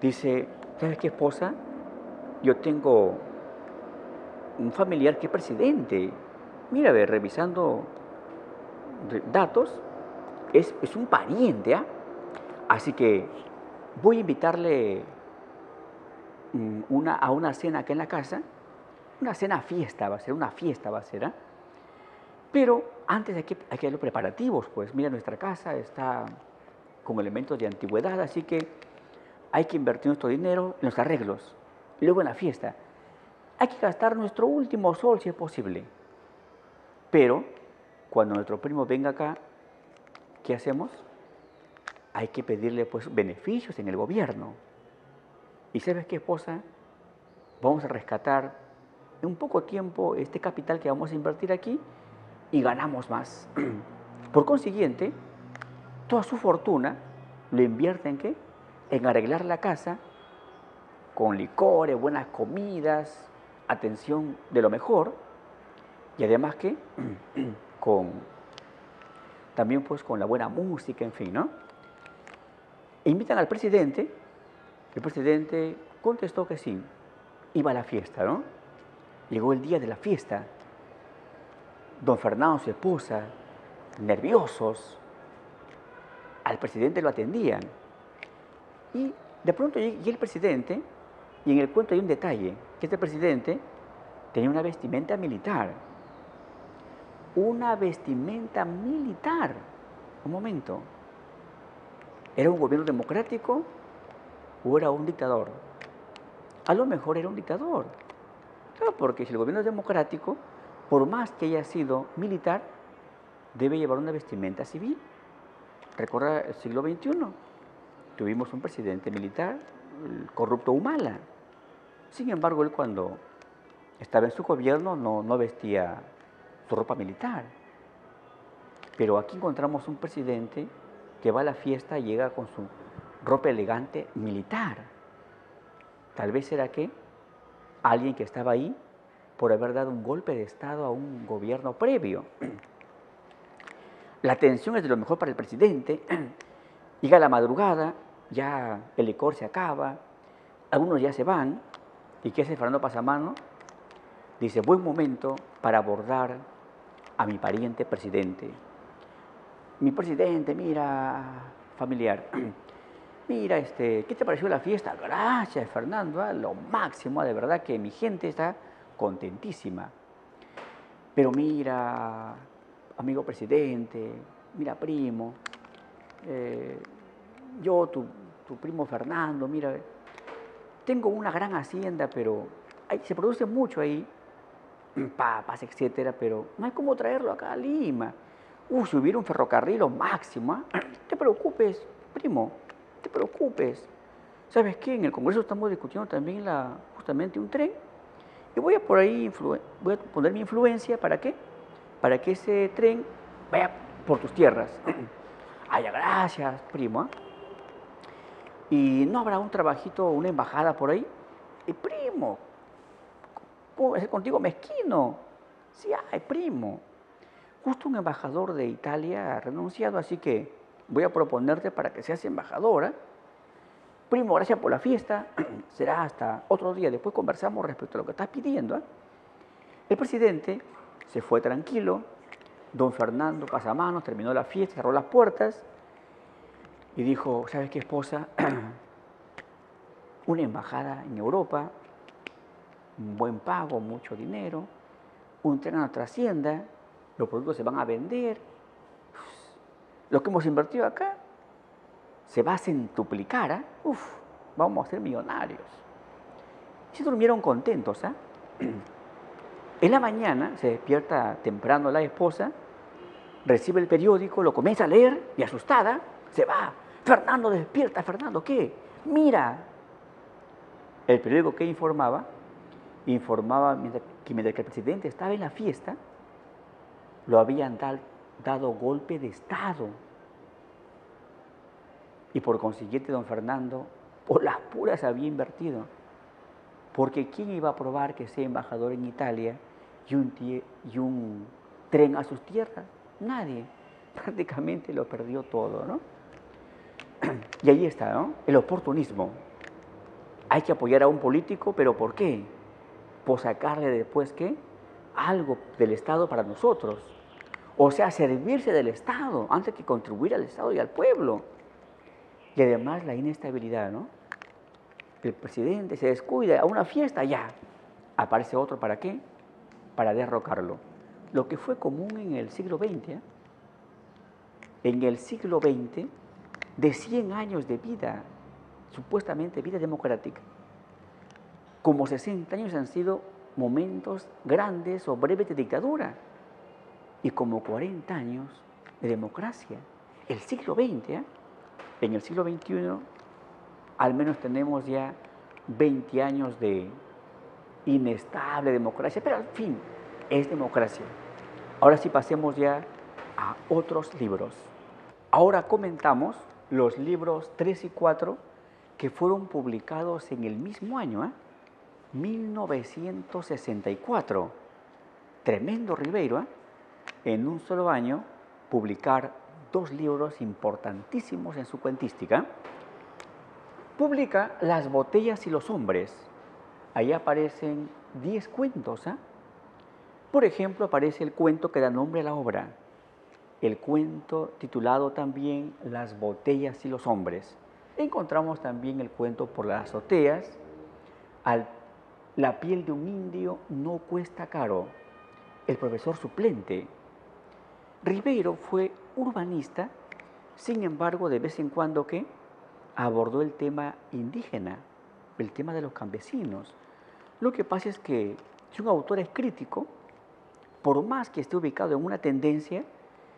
[SPEAKER 1] dice, ¿sabes qué, esposa? Yo tengo un familiar que es presidente. Mira, ve, revisando datos, es un pariente, ¿ah? Así que voy a invitarle a una cena acá en la casa. Una cena fiesta va a ser, una fiesta va a ser, ¿ah? Pero antes hay que hacer los preparativos, pues mira, nuestra casa está con elementos de antigüedad, así que hay que invertir nuestro dinero en los arreglos. Y luego en la fiesta. Hay que gastar nuestro último sol si es posible. Pero cuando nuestro primo venga acá, ¿qué hacemos? Hay que pedirle pues beneficios en el gobierno. ¿Y sabes qué, esposa? Vamos a rescatar en un poco tiempo este capital que vamos a invertir aquí y ganamos más. Por consiguiente, toda su fortuna lo invierte en ¿qué? En arreglar la casa con licores, buenas comidas, atención de lo mejor y además que con también pues con la buena música, en fin, ¿no? E invitan al presidente, el presidente contestó que sí, iba a la fiesta, ¿no? Llegó el día de la fiesta, don Fernando, su esposa, nerviosos, al presidente lo atendían. Y de pronto llega el presidente, y en el cuento hay un detalle, que este presidente tenía una vestimenta militar. Una vestimenta militar. Un momento. ¿Era un gobierno democrático o era un dictador? A lo mejor era un dictador. Claro, porque si el gobierno es democrático, por más que haya sido militar, debe llevar una vestimenta civil. Recuerda el siglo XXI. Tuvimos un presidente militar, el corrupto Humala. Sin embargo, él cuando estaba en su gobierno no vestía su ropa militar. Pero aquí encontramos un presidente que va a la fiesta y llega con su ropa elegante militar. Tal vez era que alguien que estaba ahí por haber dado un golpe de Estado a un gobierno previo. La atención es de lo mejor para el presidente. Llega la madrugada, ya el licor se acaba, algunos ya se van. ¿Y qué hace Fernando Pasamano? Dice, buen momento para abordar a mi pariente presidente. Mi presidente, mira, familiar, mira, ¿qué te pareció la fiesta? Gracias, Fernando, lo máximo, de verdad que mi gente está contentísima. Pero mira, amigo presidente, mira, primo, yo, tu primo Fernando, mira, tengo una gran hacienda, pero se produce mucho ahí, papas, etcétera, pero no hay cómo traerlo acá a Lima. Si hubiera un ferrocarril, lo máximo, ¿eh? No te preocupes, primo, no te preocupes. ¿Sabes qué? En el Congreso estamos discutiendo también justamente un tren. Y voy a por ahí, voy a poner mi influencia, ¿para qué? Para que ese tren vaya por tus tierras. Ay, gracias, primo. ¿Y no habrá un trabajito, una embajada por ahí? Primo, ¿puedo hacer contigo mezquino? Sí, ay, primo. Justo un embajador de Italia ha renunciado, así que voy a proponerte para que seas embajadora. Primo, gracias por la fiesta. Será hasta otro día. Después conversamos respecto a lo que estás pidiendo, ¿eh? El presidente se fue tranquilo. Don Fernando Pasamanos terminó la fiesta, cerró las puertas y dijo, ¿sabes qué, esposa? Una embajada en Europa, un buen pago, mucho dinero, un tren a nuestra hacienda, los productos se van a vender, lo que hemos invertido acá se va a centuplicar, ¿eh? Vamos a ser millonarios. Y se durmieron contentos, ¿eh? En la mañana se despierta temprano la esposa, recibe el periódico, lo comienza a leer y asustada se va. Fernando, despierta, Fernando, ¿qué? Mira. El periódico que informaba que mientras que el presidente estaba en la fiesta, lo habían dado golpe de Estado. Y por consiguiente, don Fernando, por las puras había invertido. Porque ¿quién iba a aprobar que sea embajador en Italia y un tren a sus tierras? Nadie. Prácticamente lo perdió todo, ¿no? Y ahí está, ¿no? El oportunismo. Hay que apoyar a un político, ¿pero por qué? Por sacarle después, ¿qué? Algo del Estado para nosotros. O sea, servirse del Estado antes que contribuir al Estado y al pueblo. Y además la inestabilidad, ¿no? El presidente se descuida a una fiesta, ya. Aparece otro, ¿para qué? Para derrocarlo. Lo que fue común en el siglo XX, ¿eh? En el siglo XX, de 100 años de vida, supuestamente vida democrática, como 60 años han sido momentos grandes o breves de dictadura y como 40 años de democracia. El siglo XX, ¿eh? En el siglo XXI, al menos tenemos ya 20 años de inestable democracia, pero al fin es democracia. Ahora sí pasemos ya a otros libros. Ahora comentamos los libros 3 y 4 que fueron publicados en el mismo año, ¿eh? 1964. Tremendo Ribeiro, ¿eh? En un solo año publicar 2 libros importantísimos en su cuentística. Publica Las botellas y los hombres. Ahí aparecen 10 cuentos, ¿eh? Por ejemplo, aparece el cuento que da nombre a la obra, el cuento titulado también Las botellas y los hombres. Encontramos también el cuento Por las azoteas, La piel de un indio no cuesta caro, El profesor suplente. Ribeiro fue urbanista, sin embargo, de vez en cuando que abordó el tema indígena, el tema de los campesinos. Lo que pasa es que si un autor es crítico, por más que esté ubicado en una tendencia,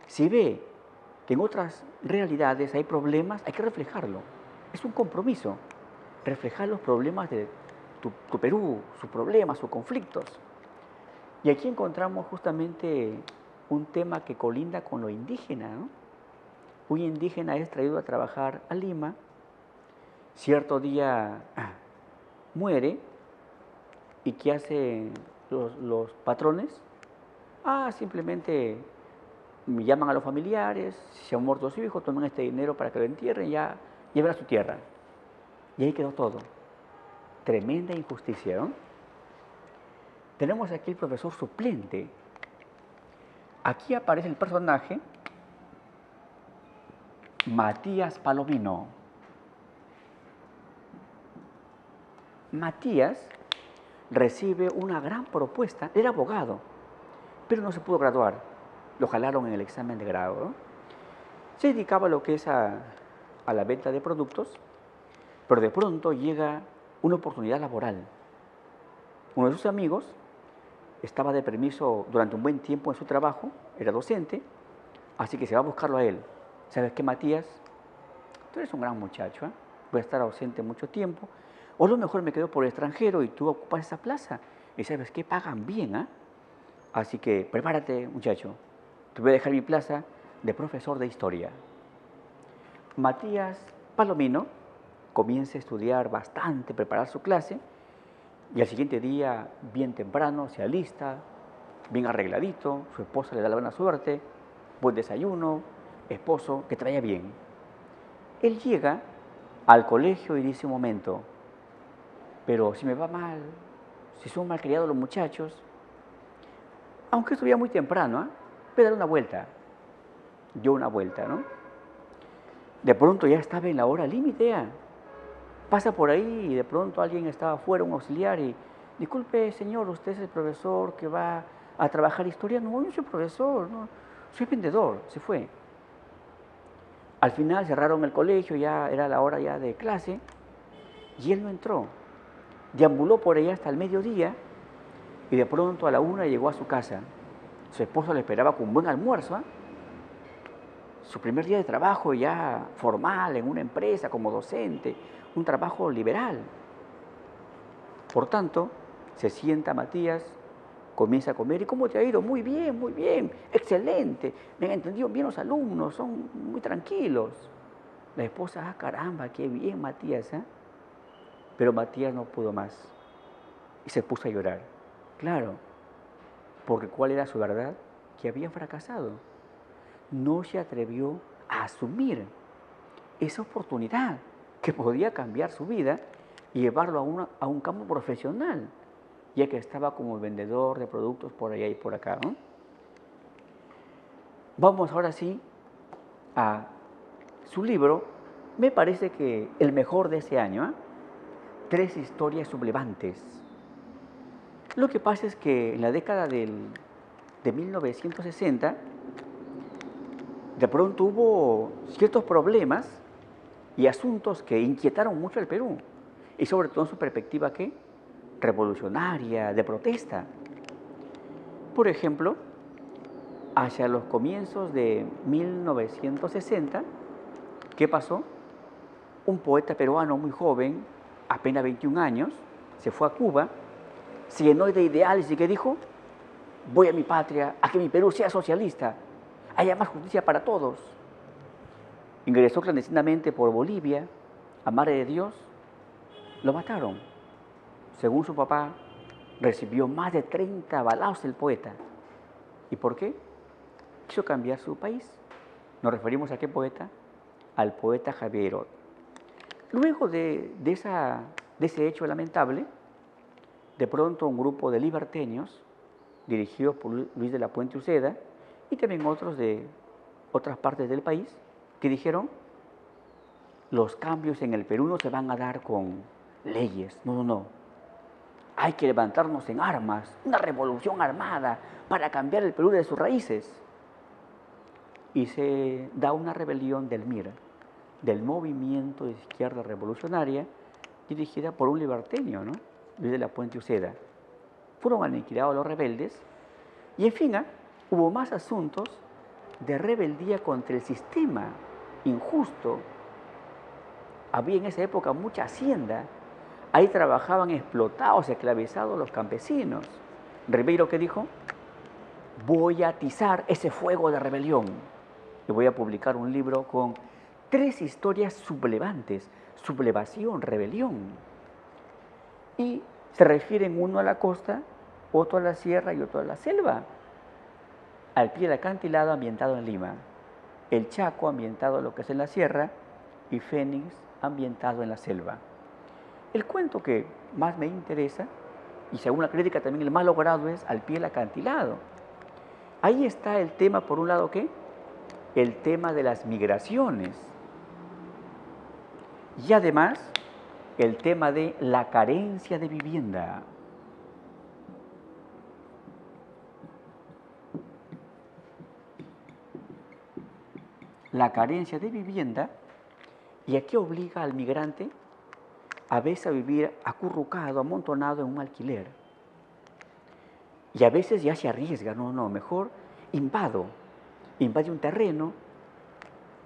[SPEAKER 1] si ve que en otras realidades hay problemas, hay que reflejarlo. Es un compromiso, reflejar los problemas de tu Perú, sus problemas, sus conflictos. Y aquí encontramos justamente un tema que colinda con lo indígena, ¿no? Un indígena es traído a trabajar a Lima, cierto día muere, ¿y qué hacen los patrones? Simplemente llaman a los familiares, si se han muerto su hijo, toman este dinero para que lo entierren y ya lleven a su tierra. Y ahí quedó todo. Tremenda injusticia, ¿no? Tenemos aquí el profesor suplente. Aquí aparece el personaje Matías Palomino. Matías recibe una gran propuesta, era abogado, pero no se pudo graduar. Lo jalaron en el examen de grado, ¿no? Se dedicaba a lo que es a la venta de productos, pero de pronto llega una oportunidad laboral. Uno de sus amigos estaba de permiso durante un buen tiempo en su trabajo, era docente, así que se va a buscarlo a él. ¿Sabes qué, Matías? Tú eres un gran muchacho, ¿eh? Voy a estar ausente mucho tiempo, o a lo mejor me quedo por el extranjero y tú ocupas esa plaza. Y ¿sabes qué? Pagan bien, ¿eh? Así que prepárate, muchacho. Te voy a dejar mi plaza de profesor de historia. Matías Palomino comienza a estudiar bastante, preparar su clase, y al siguiente día, bien temprano, se alista, bien arregladito, su esposa le da la buena suerte, buen desayuno, esposo, que te vaya bien. Él llega al colegio y dice un momento, pero si me va mal, si son malcriados los muchachos, aunque estuviera muy temprano, voy a dar una vuelta. Dio una vuelta, ¿no? De pronto ya estaba en la hora límite ya. Pasa por ahí y de pronto alguien estaba afuera, un auxiliar, y disculpe, señor, ¿usted es el profesor que va a trabajar historia? No, yo soy profesor, no, soy vendedor. Se fue. Al final cerraron el colegio, ya era la hora ya de clase, y él no entró. Deambuló por allá hasta el mediodía y de pronto a la 1 llegó a su casa. Su esposo le esperaba con un buen almuerzo, ¿eh? Su primer día de trabajo ya formal en una empresa como docente, un trabajo liberal. Por tanto, se sienta Matías, comienza a comer. ¿Y cómo te ha ido? Muy bien, excelente. Me han entendido bien los alumnos, son muy tranquilos. La esposa, caramba, qué bien Matías, ¿eh? Pero Matías no pudo más. y se puso a llorar. Claro, porque ¿cuál era su verdad? Que había fracasado. No se atrevió a asumir esa oportunidad que podía cambiar su vida y llevarlo a un campo profesional, ya que estaba como vendedor de productos por allá y por acá, ¿no? Vamos ahora sí a su libro, me parece que el mejor de ese año, ¿eh? 3 historias sublevantes. Lo que pasa es que en la década de 1960, de pronto hubo ciertos problemas y asuntos que inquietaron mucho al Perú, y sobre todo en su perspectiva, ¿qué? Revolucionaria, de protesta. Por ejemplo, hacia los comienzos de 1960, ¿qué pasó? Un poeta peruano muy joven, apenas 21 años, se fue a Cuba, se llenó de ideales y ¿qué dijo? Voy a mi patria, a que mi Perú sea socialista, haya más justicia para todos. Ingresó clandestinamente por Bolivia, a Madre de Dios, lo mataron. Según su papá, recibió más de 30 balazos el poeta. ¿Y por qué? Quiso cambiar su país. ¿Nos referimos a qué poeta? Al poeta Javier Herod. Luego de ese hecho lamentable, de pronto un grupo de liberteños, dirigidos por Luis de la Puente Uceda, y también otros de otras partes del país, que dijeron, los cambios en el Perú no se van a dar con leyes, no. Hay que levantarnos en armas, una revolución armada para cambiar el Perú de sus raíces. Y se da una rebelión del MIR, del Movimiento de Izquierda Revolucionaria, dirigida por un liberteño, ¿no? Luis de la Puente Uceda. Fueron aniquilados los rebeldes y, en fin, hubo más asuntos de rebeldía contra el sistema injusto. Había en esa época mucha hacienda. Ahí trabajaban explotados, esclavizados los campesinos. Ribeiro, ¿qué dijo? Voy a atizar ese fuego de rebelión. Y voy a publicar un libro con 3 historias sublevantes, sublevación, rebelión. Y se refieren uno a la costa, otro a la sierra y otro a la selva. Al pie del acantilado ambientado en Lima, el Chaco ambientado en lo que es en la sierra y Fénix ambientado en la selva. El cuento que más me interesa, y según la crítica también el más logrado, es Al pie del acantilado. Ahí está el tema, por un lado, ¿qué? El tema de las migraciones. Y además, el tema de la carencia de vivienda. La carencia de vivienda, y aquí obliga al migrante a veces a vivir acurrucado, amontonado en un alquiler. Y a veces ya se arriesga, no, mejor invade un terreno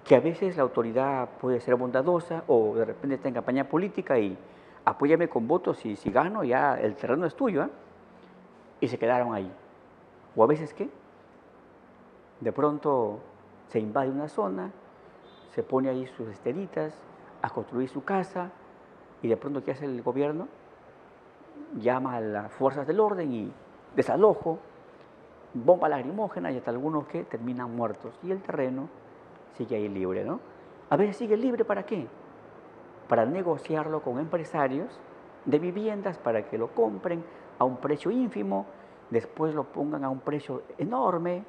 [SPEAKER 1] que a veces la autoridad puede ser bondadosa o de repente está en campaña política y apóyame con votos y si gano ya el terreno es tuyo, ¿eh? Y se quedaron ahí. O a veces, ¿qué? De pronto se invade una zona, se pone ahí sus esteritas a construir su casa y de pronto, ¿qué hace el gobierno? Llama a las fuerzas del orden y desalojo, bomba lacrimógena y hasta algunos que terminan muertos y el terreno sigue ahí libre, ¿no? A veces sigue libre, ¿para qué? Para negociarlo con empresarios de viviendas para que lo compren a un precio ínfimo, después lo pongan a un precio enorme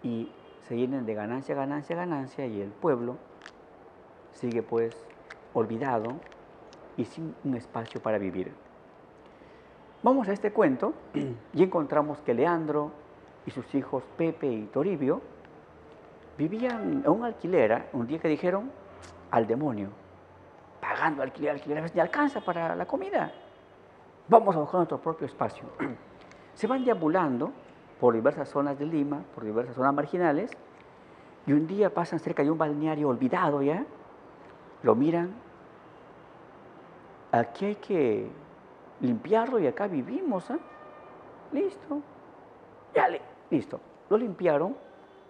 [SPEAKER 1] y se llenen de ganancia y el pueblo sigue pues olvidado y sin un espacio para vivir. Vamos a este cuento y encontramos que Leandro y sus hijos Pepe y Toribio vivían en un alquiler, un día que dijeron, al demonio, pagando alquiler, a veces ni alcanza para la comida. Vamos a buscar nuestro propio espacio. Se van deambulando por diversas zonas de Lima, por diversas zonas marginales, y un día pasan cerca de un balneario olvidado ya, lo miran, aquí hay que limpiarlo y acá vivimos, ¿eh? Listo, listo. Lo limpiaron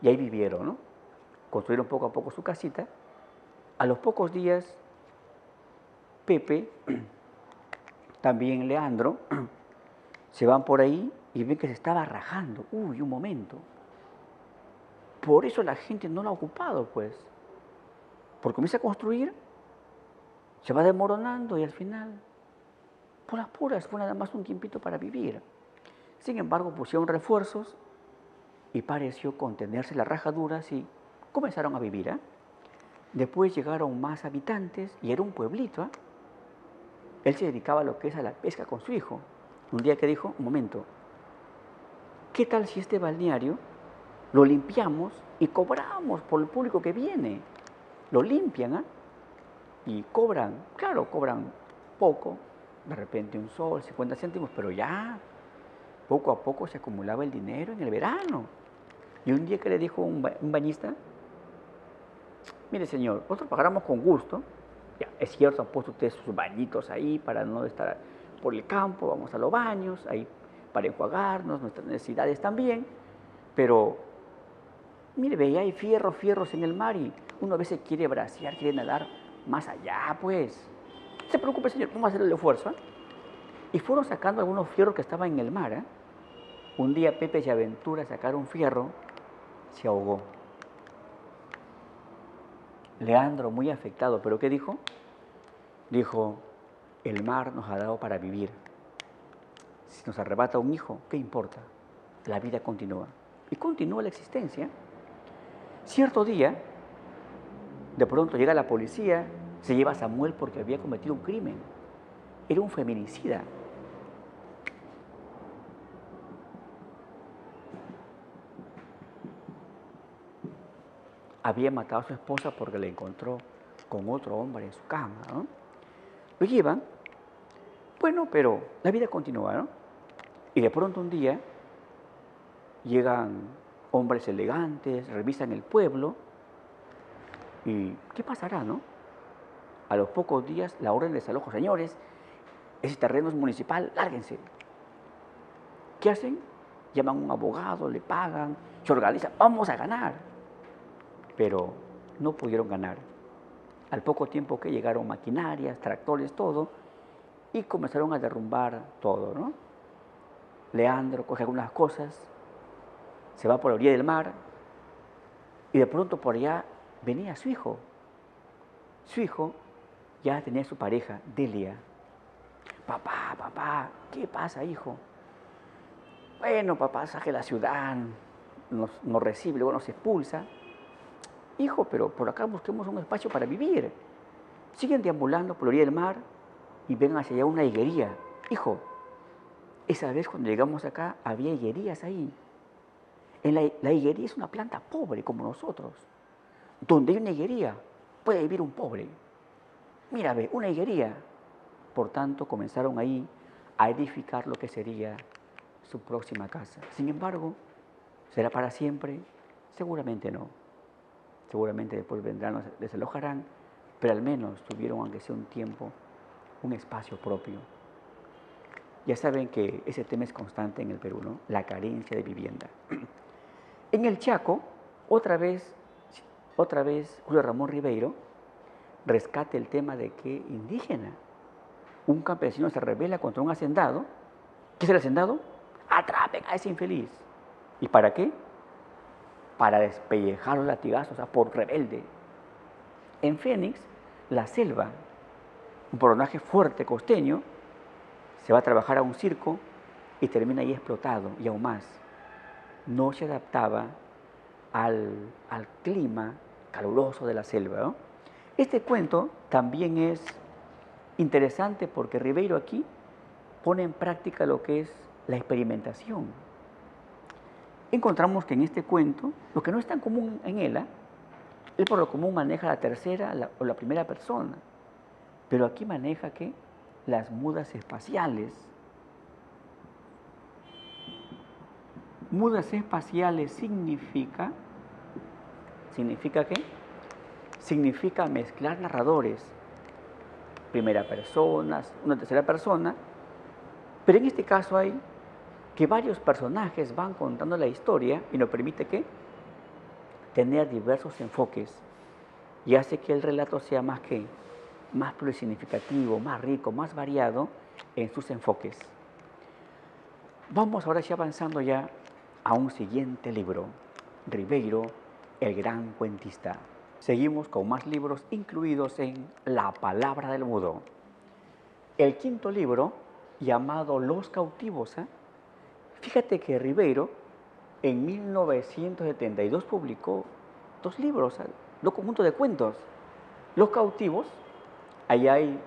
[SPEAKER 1] y ahí vivieron, ¿no? Construyeron poco a poco su casita. A los pocos días, Pepe, también Leandro, Se van por ahí y ven que se estaba rajando. Uy, un momento. Por eso la gente no lo ha ocupado, pues. Porque comienza a construir, se va desmoronando y al final, por las puras, fue nada más un tiempito para vivir. Sin embargo, pusieron refuerzos y pareció contenerse las rajaduras y comenzaron a vivir. Después llegaron más habitantes y era un pueblito. Él se dedicaba a lo que es a la pesca con su hijo. Un día que dijo, un momento, ¿qué tal si este balneario lo limpiamos y cobramos por el público que viene? Lo limpian, y cobran, claro, cobran poco, de repente un sol, 50 céntimos, pero ya poco a poco se acumulaba el dinero en el verano. Y un día que le dijo un bañista, mire señor, nosotros pagamos con gusto, ya, es cierto, han puesto ustedes sus bañitos ahí para no estar por el campo, vamos a los baños, ahí para enjuagarnos, nuestras necesidades también, pero mire, ve, hay fierros en el mar y uno a veces quiere bracear, quiere nadar más allá, pues. No se preocupe, señor, vamos a hacer el esfuerzo. Y fueron sacando algunos fierros que estaban en el mar. Un día Pepe se aventura a sacar un fierro, se ahogó. Leandro, muy afectado, ¿pero qué dijo? Dijo, el mar nos ha dado para vivir. Si nos arrebata un hijo, ¿qué importa? La vida continúa. Y continúa la existencia. Cierto día, de pronto llega la policía, se lleva a Samuel porque había cometido un crimen. Era un feminicida. Había matado a su esposa porque la encontró con otro hombre en su cama, ¿no? Lo llevan, bueno, pero la vida continúa, ¿no? Y de pronto un día llegan hombres elegantes, revisan el pueblo y ¿qué pasará, no? A los pocos días la orden de desalojo, señores, ese terreno es municipal, lárguense. ¿Qué hacen? Llaman a un abogado, le pagan, se organizan, vamos a ganar. Pero no pudieron ganar. Al poco tiempo que llegaron maquinarias, tractores, todo, y comenzaron a derrumbar todo, ¿no? Leandro coge algunas cosas, se va por la orilla del mar, y de pronto por allá venía su hijo. Su hijo ya tenía su pareja, Delia. Papá, ¿qué pasa, hijo? Bueno, papá, saque la ciudad, nos recibe, luego nos expulsa. Hijo, pero por acá busquemos un espacio para vivir. Siguen deambulando por la orilla del mar y ven hacia allá una higuería. Hijo, esa vez cuando llegamos acá había higuerías ahí. La higuería es una planta pobre como nosotros. Donde hay una higuería puede vivir un pobre. Mira, ve, una higuería. Por tanto, comenzaron ahí a edificar lo que sería su próxima casa. Sin embargo, ¿será para siempre? Seguramente no. Seguramente después vendrán, desalojarán, pero al menos tuvieron, aunque sea un tiempo, un espacio propio. Ya saben que ese tema es constante en el Perú, ¿no? La carencia de vivienda. En el Chaco, otra vez, Julio Ramón Ribeiro rescata el tema de que indígena. Un campesino se rebela contra un hacendado. ¿Qué es el hacendado? Atrapen a ese infeliz. ¿Y para qué? Para despellejar los latigazos, por rebelde. En Fénix, la selva, un personaje fuerte costeño, se va a trabajar a un circo y termina ahí explotado, y aún más. No se adaptaba al clima caluroso de la selva, ¿no? Este cuento también es interesante porque Ribeiro aquí pone en práctica lo que es la experimentación. Encontramos que en este cuento, lo que no es tan común en él por lo común maneja la tercera o la primera persona, pero aquí maneja ¿qué? Las mudas espaciales. Mudas espaciales significa ¿qué? Significa mezclar narradores, primera persona, una tercera persona, pero en este caso hay que varios personajes van contando la historia y nos permite ¿qué? Tener diversos enfoques y hace que el relato sea más plurisignificativo, más rico, más variado en sus enfoques. Vamos ahora sí avanzando ya a un siguiente libro, Ribeiro, el gran cuentista. Seguimos con más libros incluidos en La palabra del mudo. El quinto libro, llamado Los cautivos. Fíjate que Ribeiro en 1972 publicó dos libros, dos conjuntos de cuentos. Los cautivos, ahí hay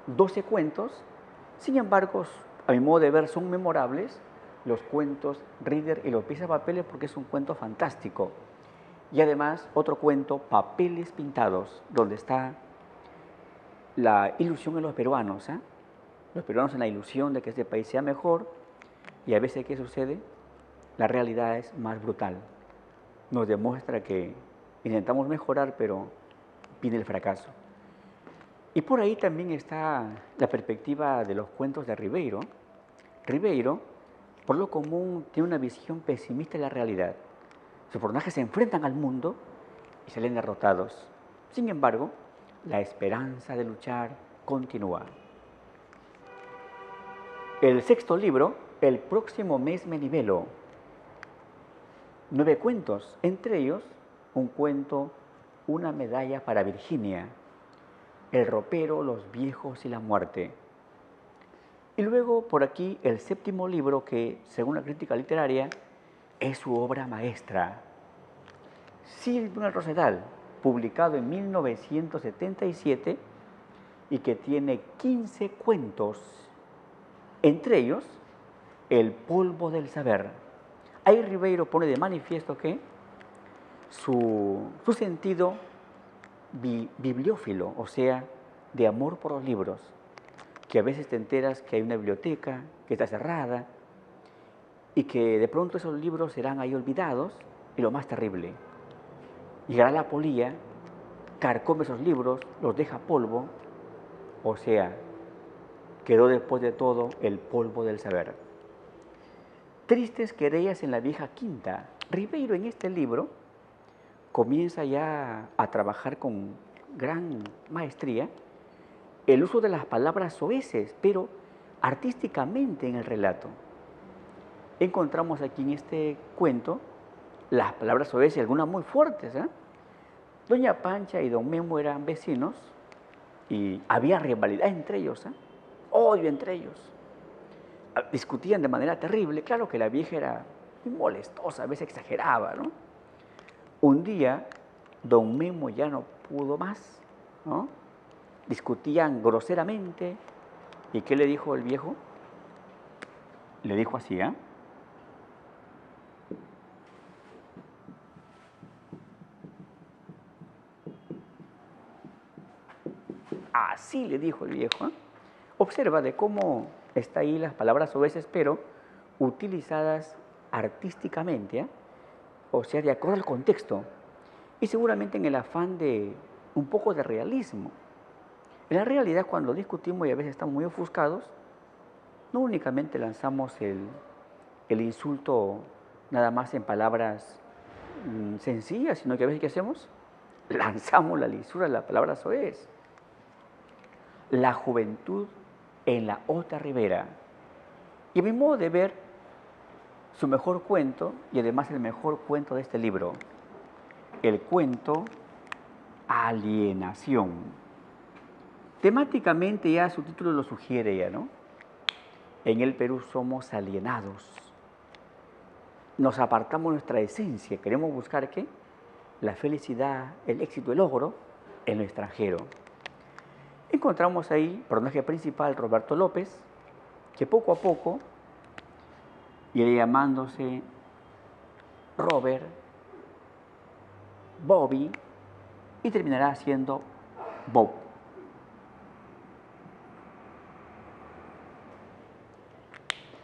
[SPEAKER 1] 12 cuentos, sin embargo, a mi modo de ver, son memorables los cuentos Reader y los pisapapeles porque es un cuento fantástico. Y además, otro cuento, Papeles pintados, donde está la ilusión en los peruanos. Los peruanos en la ilusión de que este país sea mejor, y a veces, ¿qué sucede? La realidad es más brutal. Nos demuestra que intentamos mejorar, pero viene el fracaso. Y por ahí también está la perspectiva de los cuentos de Ribeiro. Ribeiro, por lo común, tiene una visión pesimista de la realidad. Sus personajes se enfrentan al mundo y salen derrotados. Sin embargo, la esperanza de luchar continúa. El sexto libro, El próximo mes me nivelo. 9 cuentos, entre ellos un cuento, Una medalla para Virginia, El ropero, los viejos y la muerte. Y luego por aquí el séptimo libro que, según la crítica literaria, es su obra maestra, Silvio el Rosedal, publicado en 1977 y que tiene 15 cuentos, entre ellos El polvo del saber. Ahí Ribeiro pone de manifiesto que su sentido bibliófilo, o sea, de amor por los libros, que a veces te enteras que hay una biblioteca que está cerrada y que de pronto esos libros serán ahí olvidados, y lo más terrible, llegará la polilla, carcome esos libros, los deja polvo, o sea, quedó después de todo el polvo del saber. Tristes querellas en la vieja quinta. Ribeiro en este libro comienza ya a trabajar con gran maestría el uso de las palabras soeces, pero artísticamente en el relato. Encontramos aquí en este cuento las palabras soeces, algunas muy fuertes. Doña Pancha y don Memo eran vecinos y había rivalidad entre ellos, odio entre ellos. Discutían de manera terrible. Claro que la vieja era muy molestosa, a veces exageraba, ¿no? Un día, don Memo ya no pudo más, ¿no? Discutían groseramente. ¿Y qué le dijo el viejo? Le dijo así, Así le dijo el viejo. Observa de cómo está ahí las palabras soeces, pero utilizadas artísticamente, o sea, de acuerdo al contexto, y seguramente en el afán de un poco de realismo. En la realidad, cuando discutimos y a veces estamos muy ofuscados, no únicamente lanzamos el insulto nada más en palabras sencillas, sino que a veces, ¿qué hacemos? Lanzamos la lisura de la palabra soez. La juventud en la otra ribera. Y a mi modo de ver, su mejor cuento, y además el mejor cuento de este libro, el cuento Alienación. Temáticamente ya su título lo sugiere ya, ¿no? En el Perú somos alienados. Nos apartamos de nuestra esencia. Queremos buscar, ¿qué? La felicidad, el éxito, el logro en lo extranjero. Encontramos ahí personaje principal, Roberto López, que poco a poco irá llamándose Robert, Bobby, y terminará siendo Bob.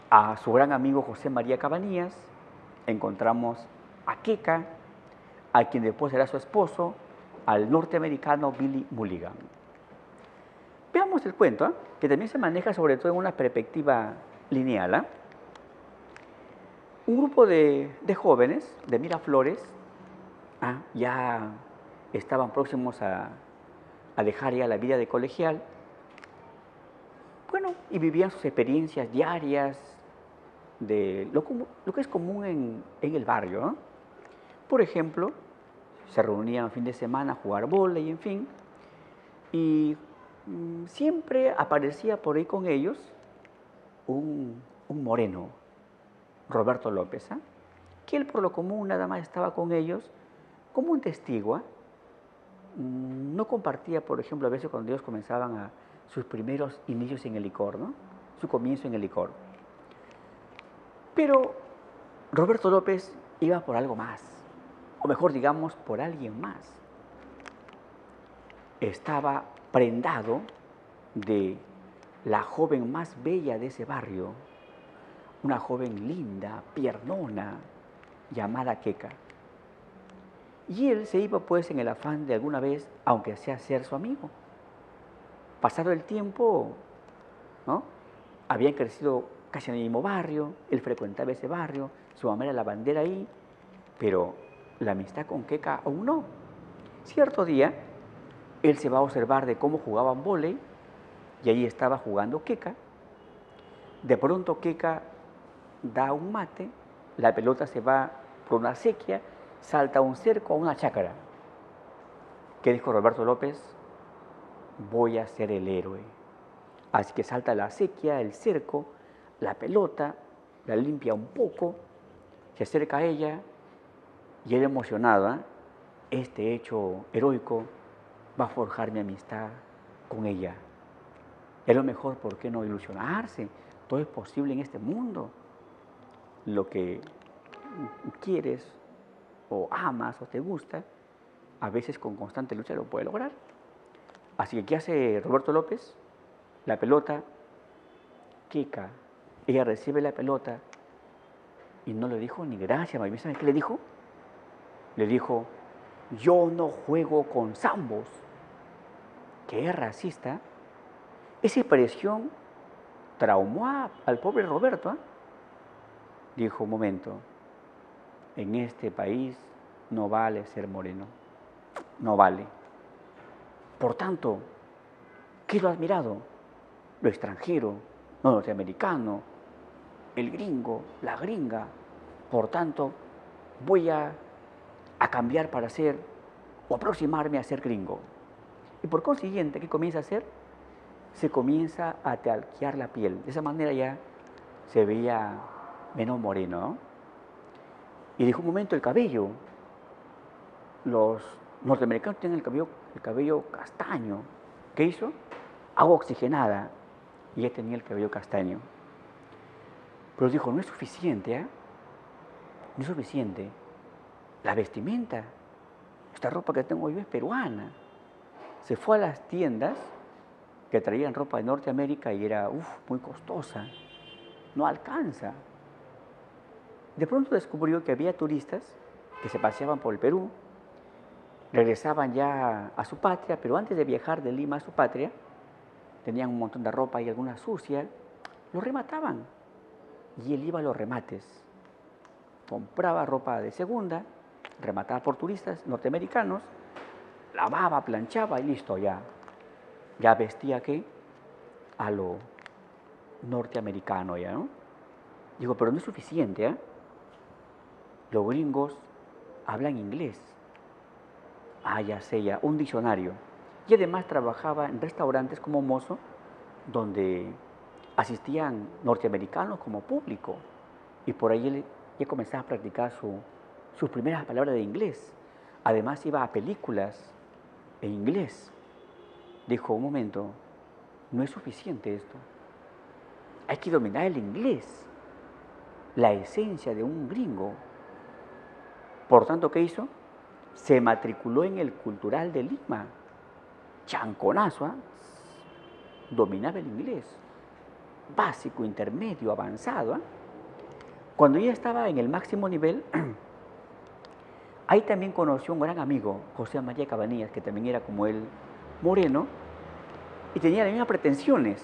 [SPEAKER 1] A su gran amigo José María Cabanillas encontramos a Keka, a quien después será su esposo, al norteamericano Billy Mulligan. Veamos el cuento, que también se maneja sobre todo en una perspectiva lineal. Un grupo de jóvenes de Miraflores ya estaban próximos a dejar ya la vida de colegial. Bueno, y vivían sus experiencias diarias de lo que es común en el barrio, ¿no? Por ejemplo, se reunían fin de semana a jugar vóley, en fin, y siempre aparecía por ahí con ellos un moreno, Roberto López, ¿ah? Que él por lo común nada más estaba con ellos como un testigo, ¿ah? No compartía, por ejemplo, a veces cuando ellos comenzaban a sus primeros inicios en el licor, ¿no? Su comienzo en el licor. Pero Roberto López iba por algo más, o mejor digamos, por alguien más. Estaba prendado de la joven más bella de ese barrio, una joven linda, piernona, llamada Queca. Y él se iba pues en el afán de alguna vez, aunque sea ser su amigo. Pasado el tiempo, ¿no? Habían crecido casi en el mismo barrio, él frecuentaba ese barrio, su mamá era la bandera ahí, pero la amistad con Queca aún no. Cierto día, él se va a observar de cómo jugaban vóley y ahí estaba jugando Queca. De pronto Queca da un mate, la pelota se va por una acequia, salta a un cerco, a una chácara. ¿Qué dijo Roberto López? Voy a ser el héroe. Así que salta la acequia, el cerco, la pelota, la limpia un poco, se acerca a ella y él emocionado, este hecho heroico va a forjar mi amistad con ella. Es lo mejor, ¿por qué no ilusionarse? Todo es posible en este mundo. Lo que quieres o amas o te gusta, a veces con constante lucha lo puede lograr. Así que, ¿qué hace Roberto López? La pelota, Queca, ella recibe la pelota y no le dijo ni gracias, ¿sabes qué le dijo? Le dijo, yo no juego con zambos. Que es racista. Esa expresión traumó al pobre Roberto, ¿eh? Dijo, un momento, en este país no vale ser moreno, no vale. Por tanto, ¿qué lo ha admirado? Lo extranjero, lo norteamericano, el gringo, la gringa. Por tanto, voy a cambiar para ser o aproximarme a ser gringo. Y por consiguiente, ¿qué comienza a hacer? Se comienza a talquear la piel. De esa manera ya se veía menos moreno, ¿no? Y dijo un momento el cabello. Los norteamericanos tienen el cabello castaño. ¿Qué hizo? Agua oxigenada. Y ella tenía el cabello castaño. Pero dijo, no es suficiente, ¿eh? No es suficiente. La vestimenta, esta ropa que tengo yo es peruana. Se fue a las tiendas que traían ropa de Norteamérica y era muy costosa. No alcanza. De pronto descubrió que había turistas que se paseaban por el Perú, regresaban ya a su patria, pero antes de viajar de Lima a su patria, tenían un montón de ropa y alguna sucia, lo remataban. Y él iba a los remates. Compraba ropa de segunda, rematada por turistas norteamericanos, lavaba, planchaba y listo, ya vestía ¿qué? A lo norteamericano ya, ¿no? Digo, pero no es suficiente, ¿eh? Los gringos hablan inglés. Ya sé, ya, un diccionario. Y además trabajaba en restaurantes como mozo, donde asistían norteamericanos como público. Y por ahí él ya comenzaba a practicar sus primeras palabras de inglés. Además iba a películas en inglés. Dijo, un momento, no es suficiente esto. Hay que dominar el inglés, la esencia de un gringo. Por tanto, ¿qué hizo? Se matriculó en el Cultural de Lima. Chanconazo, ¿eh? Dominaba el inglés. Básico, intermedio, avanzado, ¿eh? Cuando ya estaba en el máximo nivel, ahí también conoció un gran amigo, José María Cabanillas, que también era como él, moreno, y tenía las mismas pretensiones,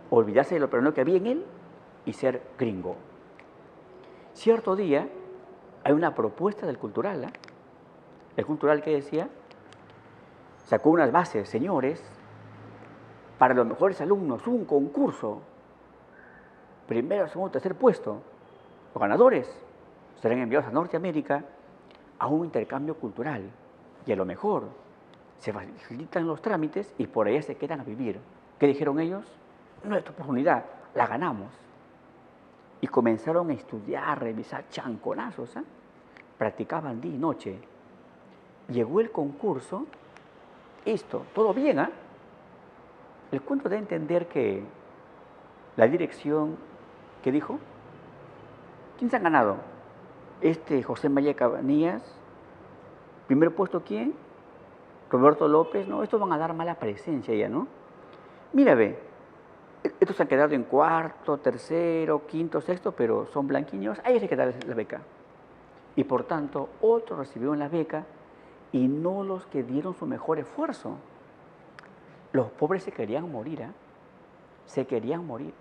[SPEAKER 1] olvidarse de lo peruano que había en él y ser gringo. Cierto día hay una propuesta del Cultural, ¿eh? El Cultural, que decía, sacó unas bases, señores, para los mejores alumnos, un concurso. primero, segundo, tercer puesto. Los ganadores serán enviados a Norteamérica a un intercambio cultural. Y a lo mejor se facilitan los trámites y por allá se quedan a vivir. ¿Qué dijeron ellos? Nuestra oportunidad, la ganamos. Y comenzaron a estudiar, revisar chanconazos, ¿eh? Practicaban día y noche. Llegó el concurso, esto, todo bien, ¿ah? El cuento da a entender que la dirección, ¿qué dijo? ¿Quién se ha ganado? José María Cabanillas. ¿Primer puesto quién? Roberto López. No, estos van a dar mala presencia ya, ¿no? Mira, ve, estos se han quedado en cuarto, tercero, quinto, sexto, pero son blanquiños, a ellos hay que darles la beca. Y por tanto, otros recibieron la beca y no los que dieron su mejor esfuerzo. Los pobres se querían morir, ¿eh? Se querían morir.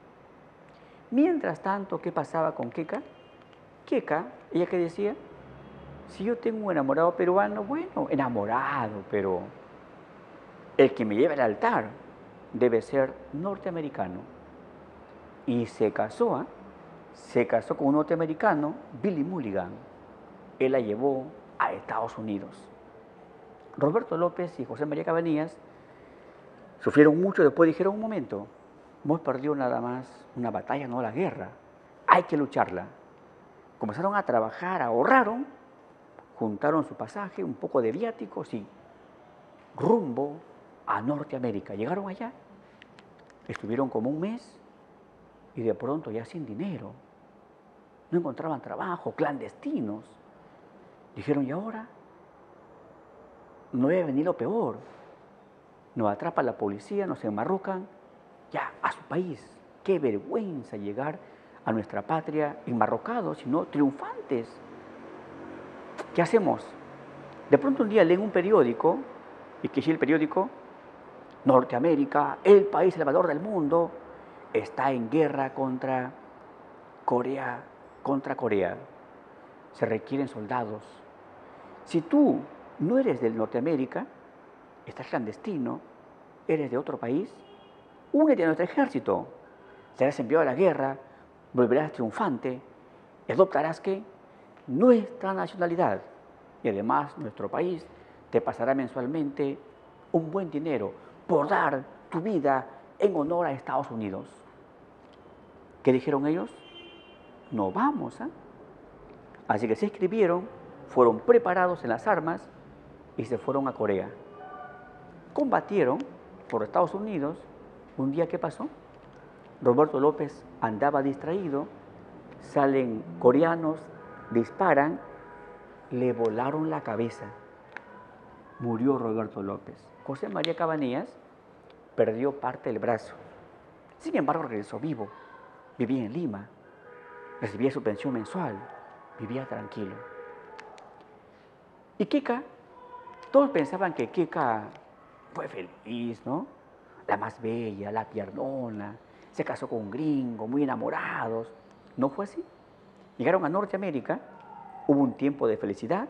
[SPEAKER 1] Mientras tanto, ¿qué pasaba con Queca? Queca, ella que decía, si yo tengo un enamorado peruano, bueno, enamorado, pero el que me lleva al altar debe ser norteamericano. Y se casó, ¿eh? Se casó con un norteamericano, Billy Mulligan. Él la llevó a Estados Unidos. Roberto López y José María Cabanillas sufrieron mucho, después dijeron, un momento, hemos perdido nada más una batalla, no la guerra, hay que lucharla. Comenzaron a trabajar, ahorraron, juntaron su pasaje, un poco de viáticos y rumbo a Norteamérica. Llegaron allá, estuvieron como un mes y de pronto ya sin dinero, no encontraban trabajo, clandestinos. Dijeron, ¿y ahora? No debe venir lo peor. Nos atrapa la policía, nos enmarrocan, ya a su país. Qué vergüenza llegar a nuestra patria enmarrocados, sino triunfantes. ¿Qué hacemos? De pronto un día leen un periódico, y que si el periódico, Norteamérica, el país salvador del mundo, está en guerra contra Corea, Se requieren soldados. Si tú no eres del Norteamérica, estás clandestino, eres de otro país, únete a nuestro ejército. Serás enviado a la guerra, volverás triunfante y adoptarás ¿qué? Nuestra nacionalidad. Y además nuestro país te pasará mensualmente un buen dinero por dar tu vida en honor a Estados Unidos. ¿Qué dijeron ellos? No vamos, ¿eh? Así que se inscribieron, fueron preparados en las armas y se fueron a Corea. Combatieron por Estados Unidos. Un día, ¿qué pasó? Roberto López andaba distraído, salen coreanos, disparan, le volaron la cabeza. Murió Roberto López. José María Cabanillas perdió parte del brazo. Sin embargo, regresó vivo. Vivía en Lima, recibía su pensión mensual, vivía tranquilo. Y Queca, todos pensaban que Queca fue feliz, ¿no? La más bella, la piernona, se casó con un gringo, muy enamorados. No fue así. Llegaron a Norteamérica, hubo un tiempo de felicidad.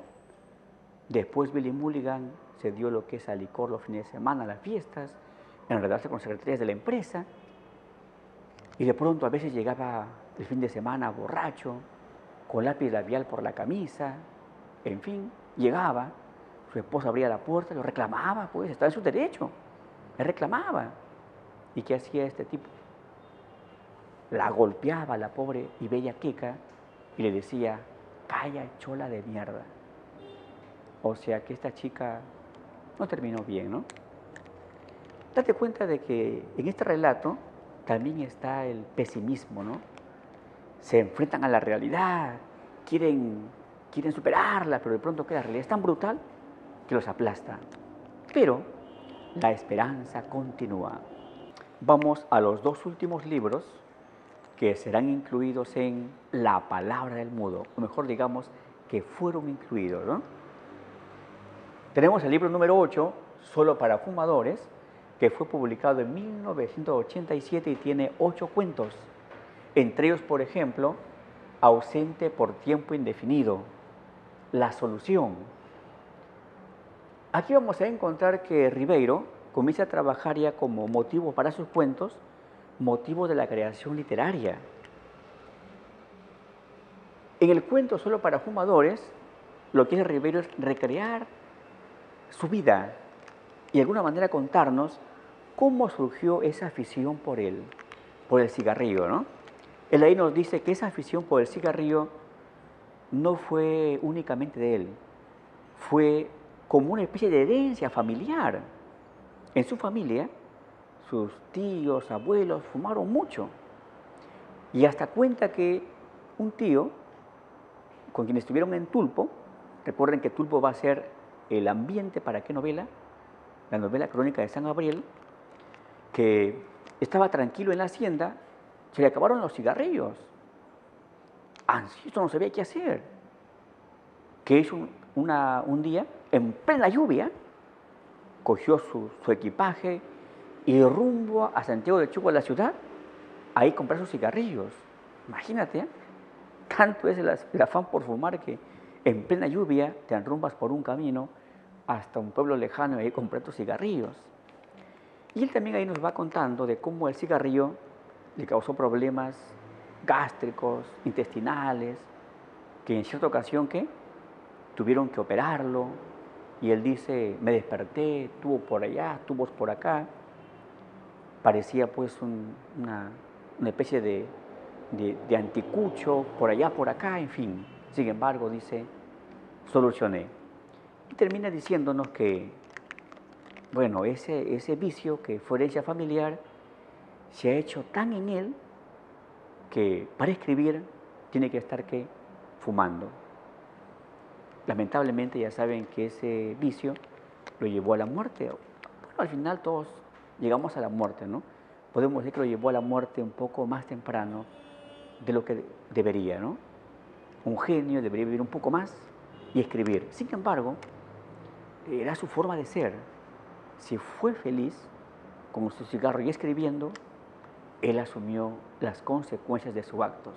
[SPEAKER 1] Después Billy Mulligan se dio lo que es al licor los fines de semana, las fiestas, enredarse con secretarias de la empresa. Y de pronto a veces llegaba el fin de semana borracho, con lápiz labial por la camisa, en fin, llegaba, su esposa abría la puerta, lo reclamaba, pues, estaba en su derecho, le reclamaba. ¿Y qué hacía este tipo? La golpeaba a la pobre y bella Queca y le decía, calla chola de mierda. O sea que esta chica no terminó bien, ¿no? Date cuenta de que en este relato también está el pesimismo, ¿no? Se enfrentan a la realidad, quieren superarla, pero de pronto que la realidad es tan brutal que los aplasta. Pero la esperanza continúa. Vamos a los dos últimos libros que serán incluidos en La Palabra del Mudo, o mejor digamos, que fueron incluidos, ¿no? Tenemos el libro número 8, Solo para Fumadores, que fue publicado en 1987 y tiene 8 cuentos. Entre ellos, por ejemplo, Ausente por tiempo indefinido, La Solución. Aquí vamos a encontrar que Ribeiro comienza a trabajar ya como motivo para sus cuentos, motivo de la creación literaria. En el cuento Solo para Fumadores, lo que hace Rivero es recrear su vida y de alguna manera contarnos cómo surgió esa afición por el cigarrillo, ¿no? Él ahí nos dice que esa afición por el cigarrillo no fue únicamente de él, fue como una especie de herencia familiar. En su familia, sus tíos, abuelos fumaron mucho. Y hasta cuenta que un tío, con quien estuvieron en Tulpo, recuerden que Tulpo va a ser el ambiente para qué novela, la novela Crónica de San Gabriel, que estaba tranquilo en la hacienda, se le acabaron los cigarrillos. Ansioso, no sabía qué hacer. Que hizo un día, en plena lluvia, cogió su equipaje y rumbo a Santiago de Chuco, a la ciudad, ahí comprar sus cigarrillos. Imagínate, ¿eh? Tanto es el afán por fumar que en plena lluvia te enrumbas por un camino hasta un pueblo lejano y ahí comprar tus cigarrillos. Y él también ahí nos va contando de cómo el cigarrillo le causó problemas gástricos, intestinales, que en cierta ocasión ¿qué? Tuvieron que operarlo. Y él dice, me desperté, tuvo por allá, tuvo por acá. Parecía pues una especie de anticucho, por allá, por acá, en fin. Sin embargo, dice, solucioné. Y termina diciéndonos que, bueno, ese vicio que fue herencia familiar se ha hecho tan en él que para escribir tiene que estar ¿qué? Fumando. Lamentablemente ya saben que ese vicio lo llevó a la muerte. Bueno, al final todos llegamos a la muerte, ¿no? Podemos decir que lo llevó a la muerte un poco más temprano de lo que debería, ¿no? Un genio debería vivir un poco más y escribir. Sin embargo, era su forma de ser. Si fue feliz con su cigarro y escribiendo, él asumió las consecuencias de sus actos.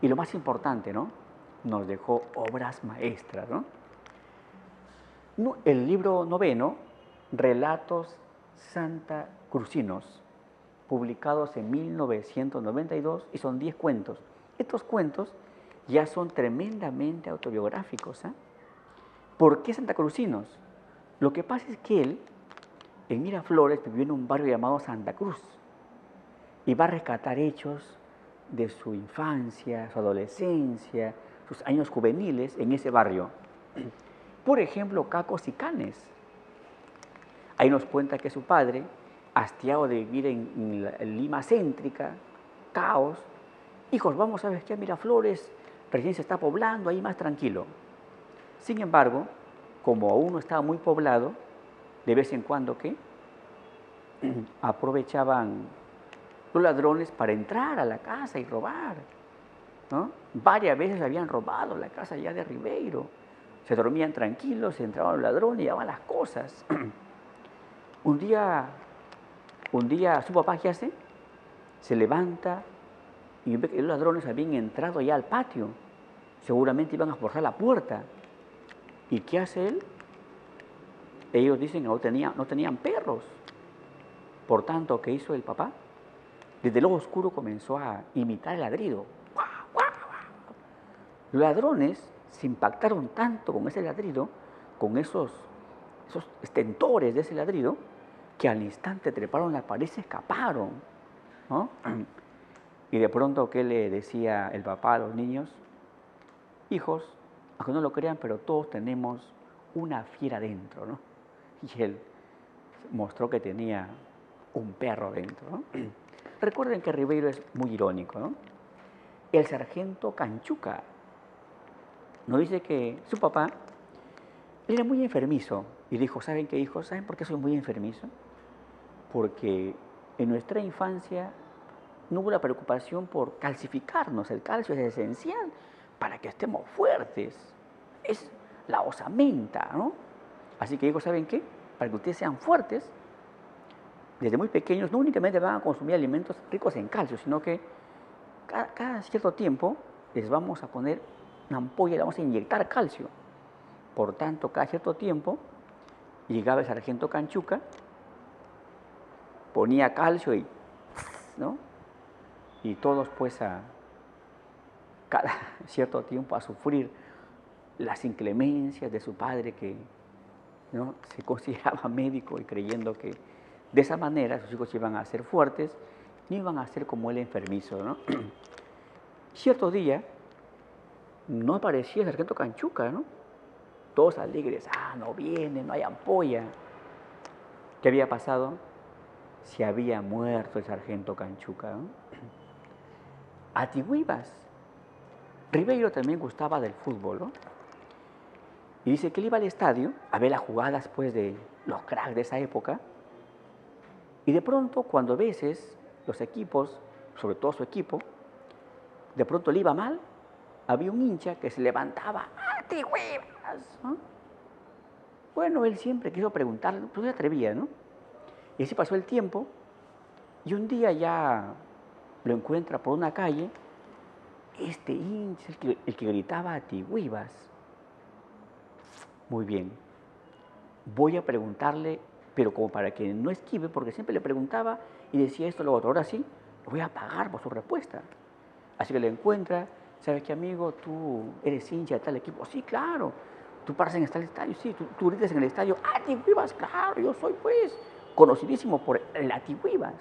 [SPEAKER 1] Y lo más importante, ¿no? Nos dejó obras maestras, ¿no? El libro noveno, Relatos santacrucinos, publicados en 1992, y son 10 cuentos. Estos cuentos ya son tremendamente autobiográficos. ¿Eh? ¿Por qué santacrucinos? Lo que pasa es que él, en Miraflores, vivió en un barrio llamado Santa Cruz y va a rescatar hechos de su infancia, su adolescencia, sus años juveniles en ese barrio. Por ejemplo, Cacos y Canes. Ahí nos cuenta que su padre, hastiado de vivir en Lima céntrica, caos, hijos, vamos a ver que a Miraflores recién se está poblando, ahí más tranquilo. Sin embargo, como aún no estaba muy poblado, de vez en cuando, ¿qué? Aprovechaban los ladrones para entrar a la casa y robar, ¿no? Varias veces habían robado la casa ya de Ribeiro. Se dormían tranquilos, entraban los ladrones y llevaban las cosas. Un día su papá, ¿qué hace? Se levanta y ve que los ladrones habían entrado ya al patio. Seguramente iban a forzar la puerta. ¿Y qué hace él? Ellos dicen que no tenían perros. Por tanto, ¿qué hizo el papá? Desde lo oscuro comenzó a imitar el ladrido. Los ladrones se impactaron tanto con ese ladrido, con esos estentores de ese ladrido, que al instante treparon la pared y se escaparon, ¿no? Y de pronto, ¿qué le decía el papá a los niños? Hijos, aunque no lo crean, pero todos tenemos una fiera dentro, ¿no? Y él mostró que tenía un perro dentro, ¿no? Recuerden que Ribeiro es muy irónico, ¿no? El sargento Canchuca nos dice que su papá era muy enfermizo y dijo, ¿saben qué, hijos? ¿Saben por qué soy muy enfermizo? Porque en nuestra infancia no hubo la preocupación por calcificarnos. El calcio es esencial para que estemos fuertes. Es la osamenta, ¿no? Así que hijos, ¿saben qué? Para que ustedes sean fuertes, desde muy pequeños no únicamente van a consumir alimentos ricos en calcio, sino que cada cierto tiempo les vamos a poner una ampolla y le vamos a inyectar calcio. Por tanto, cada cierto tiempo llegaba el sargento Canchuca, ponía calcio y, ¿no? Y todos pues a cada cierto tiempo a sufrir las inclemencias de su padre que, ¿no?, se consideraba médico y creyendo que de esa manera sus hijos iban a ser fuertes, no iban a ser como él enfermizo, ¿no? Cierto día no aparecía el sargento Canchuca, ¿no? Todos alegres, no viene, no hay ampolla. ¿Qué había pasado? Se había muerto el sargento Canchuca, ¿no? Atihuibas. Ribeiro también gustaba del fútbol, ¿no? Y dice que él iba al estadio a ver las jugadas, pues, de los cracks de esa época. Y de pronto, cuando a veces los equipos, sobre todo su equipo, de pronto le iba mal, había un hincha que se levantaba, ¡Atihuibas!, ¿no? Bueno, él siempre quiso preguntarle, pues no se atrevía, ¿no? Y así pasó el tiempo, y un día ya lo encuentra por una calle, este hincha, el que gritaba Atihuibas. Muy bien, voy a preguntarle, pero como para que no esquive, porque siempre le preguntaba y decía esto, lo otro. Ahora sí, lo voy a pagar por su respuesta. Así que le encuentra, ¿sabes qué, amigo? Tú eres hincha de tal equipo. Sí, claro. Tú paras en tal estadio, sí. Tú gritas en el estadio, Atihuibas, claro, yo soy, pues, conocidísimo por el Atihuibas.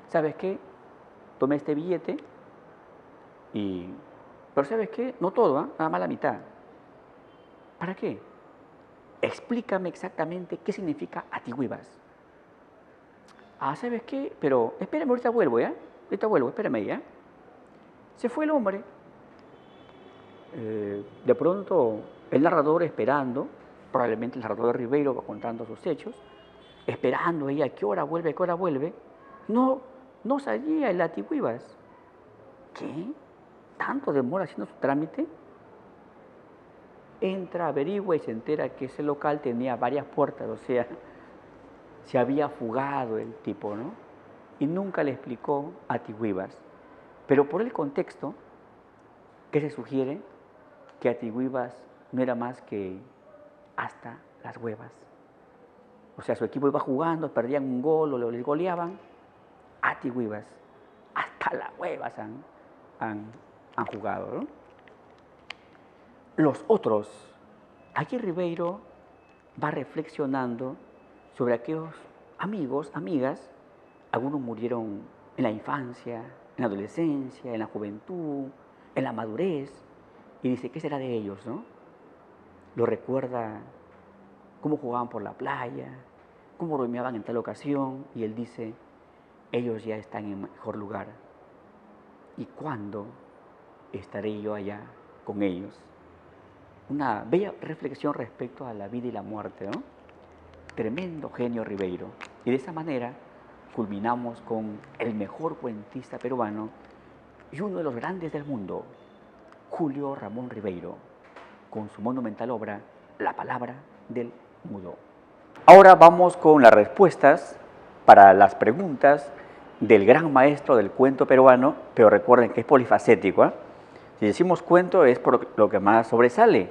[SPEAKER 1] ¿Sabes qué? Tomé este billete pero ¿sabes qué? No todo, nada más la mitad. ¿Para qué? Explícame exactamente qué significa Atihuibas. ¿Sabes qué? Pero espérame, ahorita vuelvo, ¿ya? Ahorita vuelvo, espérame, ¿ya? Se fue el hombre. De pronto, el narrador esperando, probablemente el narrador de Ribeiro va contando sus hechos, esperando ahí a qué hora vuelve. No salía el Atihuibas. ¿Qué? ¿Tanto demora haciendo su trámite? Entra, averigua y se entera que ese local tenía varias puertas, o sea, se había fugado el tipo, ¿no? Y nunca le explicó a Atihuibas. Pero por el contexto, ¿qué se sugiere? Que Atihuibas no era más que hasta las huevas. O sea, su equipo iba jugando, perdían un gol o les goleaban. Atihuibas, hasta las huevas han jugado, ¿no? Los otros, aquí Ribeiro va reflexionando sobre aquellos amigos, amigas, algunos murieron en la infancia, en la adolescencia, en la juventud, en la madurez, y dice, ¿qué será de ellos, no? Lo recuerda cómo jugaban por la playa, cómo bromeaban en tal ocasión, y él dice, ellos ya están en mejor lugar. ¿Y cuándo estaré yo allá con ellos? Una bella reflexión respecto a la vida y la muerte, ¿no? Tremendo genio Ribeiro. Y de esa manera culminamos con el mejor cuentista peruano y uno de los grandes del mundo, Julio Ramón Ribeiro, con su monumental obra La palabra del mudo. Ahora vamos con las respuestas para las preguntas del gran maestro del cuento peruano, pero recuerden que es polifacético, ¿eh? Si decimos cuento es por lo que más sobresale.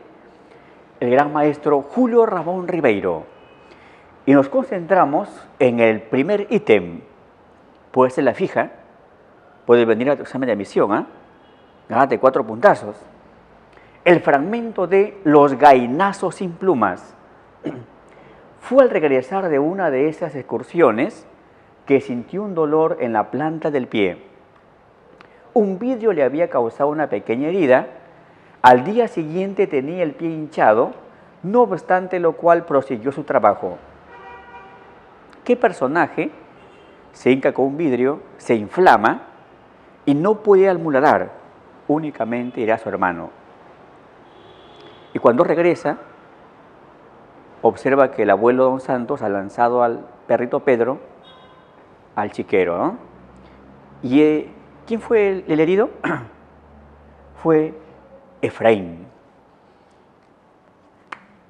[SPEAKER 1] El gran maestro Julio Ramón Ribeiro. Y nos concentramos en el primer ítem. Puede ser la fija, puede venir a tu examen de admisión, ¿eh? Gánate 4 puntazos. El fragmento de Los gainazos sin plumas. Fue al regresar de una de esas excursiones que sintió un dolor en la planta del pie. Un vidrio le había causado una pequeña herida. Al día siguiente tenía el pie hinchado, no obstante lo cual prosiguió su trabajo. ¿Qué personaje se hinca con un vidrio, se inflama y no puede almuladar? Únicamente irá a su hermano. Y cuando regresa, observa que el abuelo Don Santos ha lanzado al perrito Pedro al chiquero, ¿no? ¿Y quién fue el herido? Fue Efraín.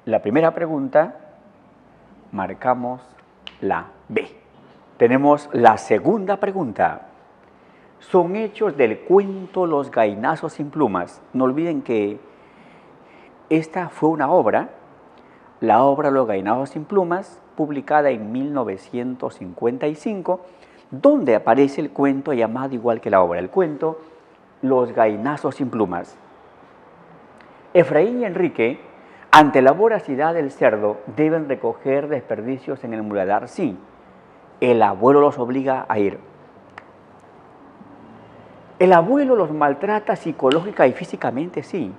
[SPEAKER 1] La primera pregunta, marcamos la B. Tenemos la segunda pregunta. Son hechos del cuento Los gainazos sin plumas. No olviden que esta fue una obra, la obra Los gainazos sin plumas, publicada en 1955, donde aparece el cuento llamado igual que la obra. El cuento los gallinazos sin plumas. Efraín y Enrique, ante la voracidad del cerdo, deben recoger desperdicios en el muladar. Sí, el abuelo los obliga a ir. El abuelo los maltrata psicológica y físicamente, sí.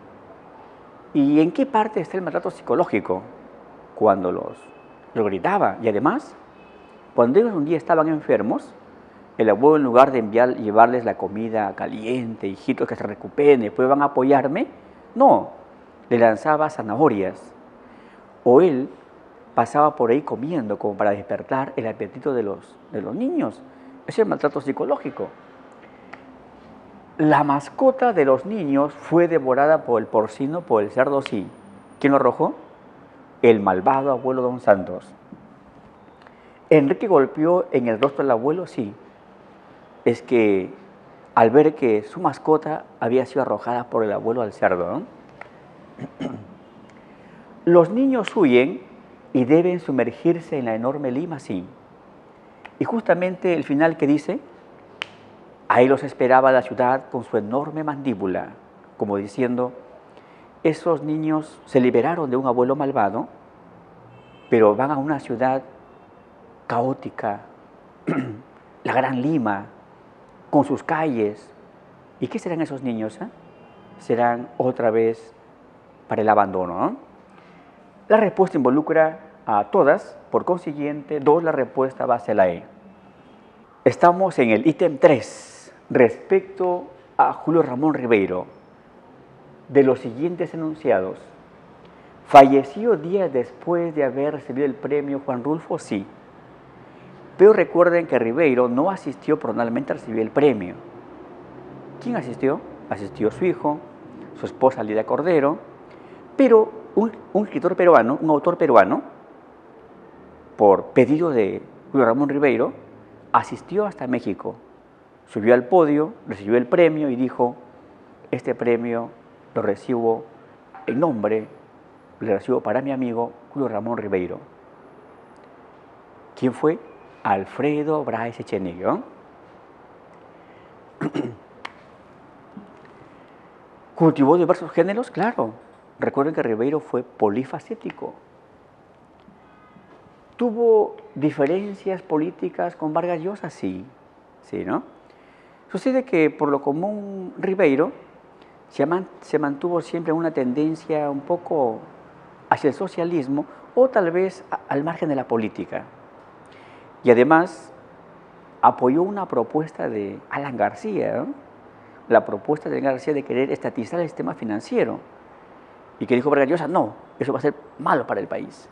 [SPEAKER 1] ¿Y en qué parte está el maltrato psicológico? Cuando los gritaba. Y además, cuando ellos un día estaban enfermos, el abuelo, en lugar de llevarles la comida caliente, hijitos que se recuperen, después van a apoyarme, no, le lanzaba zanahorias. O él pasaba por ahí comiendo como para despertar el apetito de los niños. Ese es el maltrato psicológico. La mascota de los niños fue devorada por el porcino, por el cerdo, sí. ¿Quién lo arrojó? El malvado abuelo Don Santos. Enrique golpeó en el rostro al abuelo, sí. Es que al ver que su mascota había sido arrojada por el abuelo al cerdo, ¿no? Los niños huyen y deben sumergirse en la enorme lima, sí. Y justamente el final que dice, ahí los esperaba la ciudad con su enorme mandíbula, como diciendo, esos niños se liberaron de un abuelo malvado, pero van a una ciudad caótica, la Gran Lima, con sus calles. ¿Y qué serán esos niños? Serán otra vez para el abandono, ¿no? La respuesta involucra a todas, por consiguiente, 2, la respuesta va a ser la E. Estamos en el ítem 3, respecto a Julio Ramón Ribeiro. De los siguientes enunciados, ¿falleció días después de haber recibido el premio Juan Rulfo? Sí. Pero recuerden que Ribeiro no asistió personalmente a recibir el premio. ¿Quién asistió? Asistió su hijo, su esposa Lidia Cordero, pero un escritor peruano, un autor peruano, por pedido de Julio Ramón Ribeiro, asistió hasta México, subió al podio, recibió el premio y dijo, este premio lo recibo en nombre, lo recibo para mi amigo Julio Ramón Ribeiro. ¿Quién fue? Alfredo Bryce Echenique, ¿no? ¿Cultivó diversos géneros? Claro. Recuerden que Ribeiro fue polifacético. ¿Tuvo diferencias políticas con Vargas Llosa? Sí, sí, ¿no? Sucede que por lo común Ribeiro se mantuvo siempre una tendencia un poco hacia el socialismo o tal vez al margen de la política. Y además apoyó una propuesta de Alan García, ¿no? La propuesta de Alan García de querer estatizar el sistema financiero. Y que dijo Vargas Llosa, no, eso va a ser malo para el país.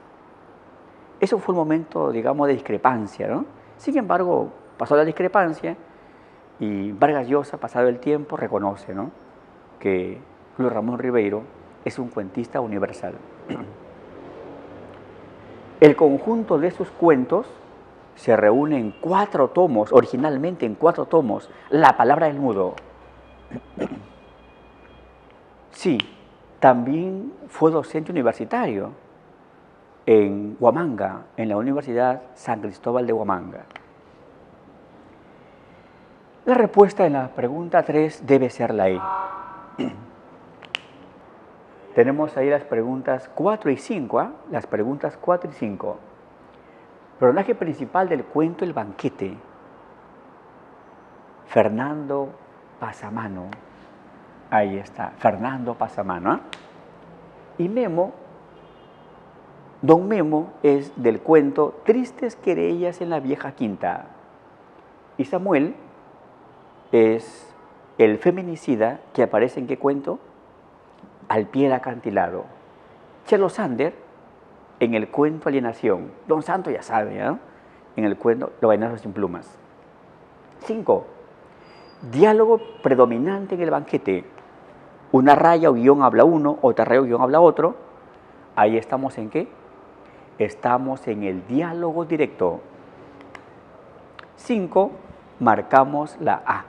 [SPEAKER 1] Eso fue un momento, digamos, de discrepancia, ¿no? Sin embargo, pasó la discrepancia y Vargas Llosa, pasado el tiempo, reconoce, ¿no?, que Julio Ramón Ribeiro es un cuentista universal. El conjunto de sus cuentos se reúne en 4 tomos, originalmente en 4 tomos, La palabra del mudo. Sí, también fue docente universitario en Huamanga, en la Universidad San Cristóbal de Huamanga. La respuesta en la pregunta 3 debe ser la E. Tenemos ahí las preguntas 4 y 5, ¿eh? Las preguntas 4 y 5. Personaje principal del cuento El banquete, Fernando Pasamano. Ahí está, Fernando Pasamano, ¿eh? Y Memo, Don Memo es del cuento Tristes querellas en la vieja quinta. Y Samuel es el feminicida que aparece en ¿qué cuento? Al pie del acantilado. Chelo Sander en el cuento Alienación. Don Santo ya sabe, ¿no?, en el cuento Los gallinazos sin plumas. 5. Diálogo predominante en el banquete. Una raya o guión habla uno, otra raya o guión habla otro. Ahí estamos en ¿qué? Estamos en el diálogo directo. 5. Marcamos la A.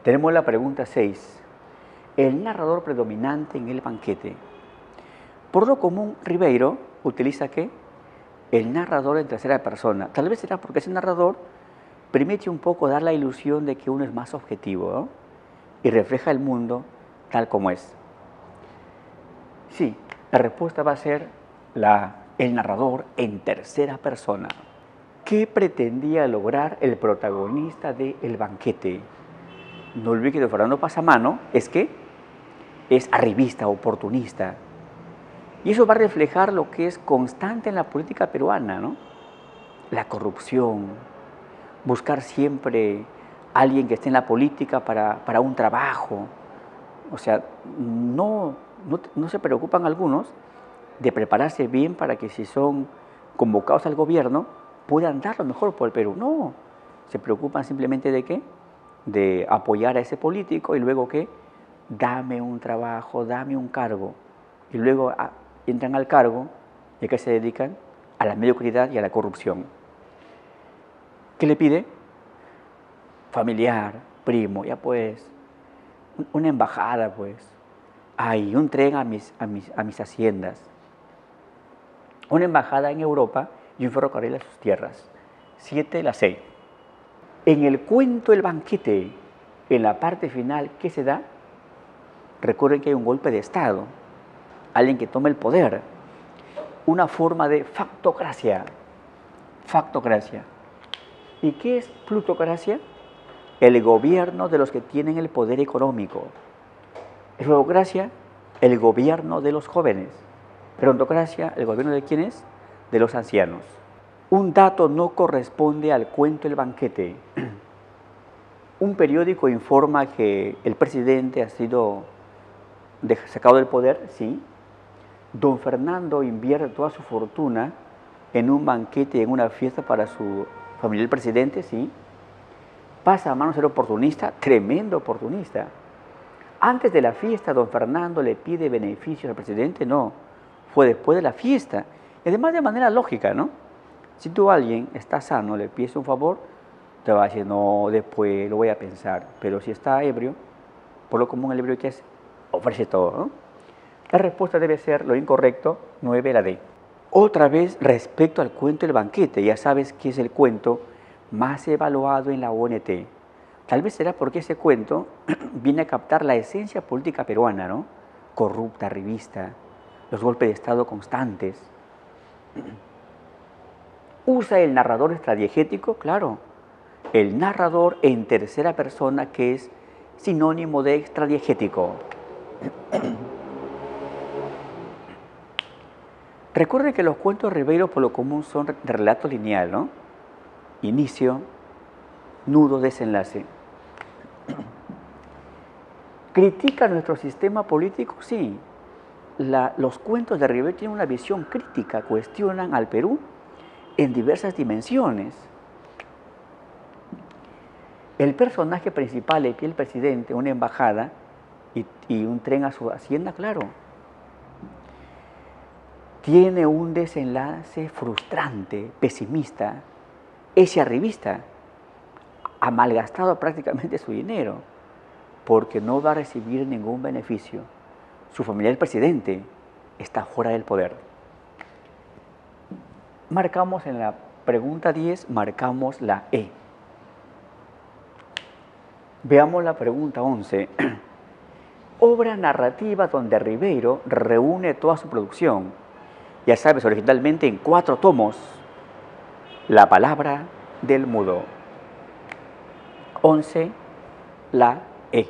[SPEAKER 1] Tenemos la pregunta 6. El narrador predominante en el banquete. Por lo común, Ribeiro utiliza ¿qué? El narrador en tercera persona. Tal vez será porque ese narrador permite un poco dar la ilusión de que uno es más objetivo, ¿no? y refleja el mundo tal como es? Sí, la respuesta va a ser el narrador en tercera persona. ¿Qué pretendía lograr el protagonista de El banquete? No olvide que don Fernando Pasamano es arribista, oportunista. Y eso va a reflejar lo que es constante en la política peruana, ¿no? La corrupción, buscar siempre a alguien que esté en la política para un trabajo. O sea, no se preocupan algunos de prepararse bien para que si son convocados al gobierno puedan dar lo mejor por el Perú. No, se preocupan simplemente de qué, de apoyar a ese político y luego qué, dame un trabajo, dame un cargo. Y luego entran al cargo y a qué se dedican, a la mediocridad y a la corrupción. ¿Qué le pide? Familiar, primo, ya pues, una embajada pues, ay, un tren a mis haciendas, una embajada en Europa y un ferrocarril a sus tierras. 7 la 6. En el cuento El banquete, en la parte final, ¿qué se da? Recuerden que hay un golpe de Estado, alguien que toma el poder, una forma de factocracia. Factocracia. ¿Y qué es plutocracia? El gobierno de los que tienen el poder económico. Plutocracia, el gobierno de los jóvenes. Gerontocracia, ¿el gobierno de quiénes? De los ancianos. Un dato no corresponde al cuento El banquete. Un periódico informa que el presidente ha sido sacado del poder, sí. Don Fernando invierte toda su fortuna en un banquete, en una fiesta para su familiar el presidente, sí. Pasa a manos del oportunista, tremendo oportunista. Antes de la fiesta, don Fernando le pide beneficios al presidente, no, fue después de la fiesta. Y además de manera lógica, ¿no? Si tú a alguien está sano, le pides un favor, te va a decir, no, después lo voy a pensar. Pero si está ebrio, por lo común el ebrio que hace, ofrece todo, ¿no? La respuesta debe ser lo incorrecto, 9 la D. Otra vez respecto al cuento El banquete, ya sabes que es el cuento más evaluado en la ONT. Tal vez será porque ese cuento viene a captar la esencia política peruana, ¿no? Corrupta, arribista, los golpes de Estado constantes. Usa el narrador extradiegético, claro. El narrador en tercera persona, que es sinónimo de extradiegético. Recuerden que los cuentos de Ribeiro por lo común son de relato lineal, ¿no? Inicio, nudo, desenlace. ¿Critica nuestro sistema político? Sí. Los cuentos de Ribeiro tienen una visión crítica, cuestionan al Perú en diversas dimensiones. El personaje principal le pide al presidente una embajada y un tren a su hacienda, claro. Tiene un desenlace frustrante, pesimista, ese arribista ha malgastado prácticamente su dinero porque no va a recibir ningún beneficio. Su familiar, el presidente, está fuera del poder. Marcamos en la pregunta 10, marcamos la E. Veamos la pregunta 11. Obra narrativa donde Ribeiro reúne toda su producción. Ya sabes, originalmente en 4 tomos. La palabra del mudo. 11, la E.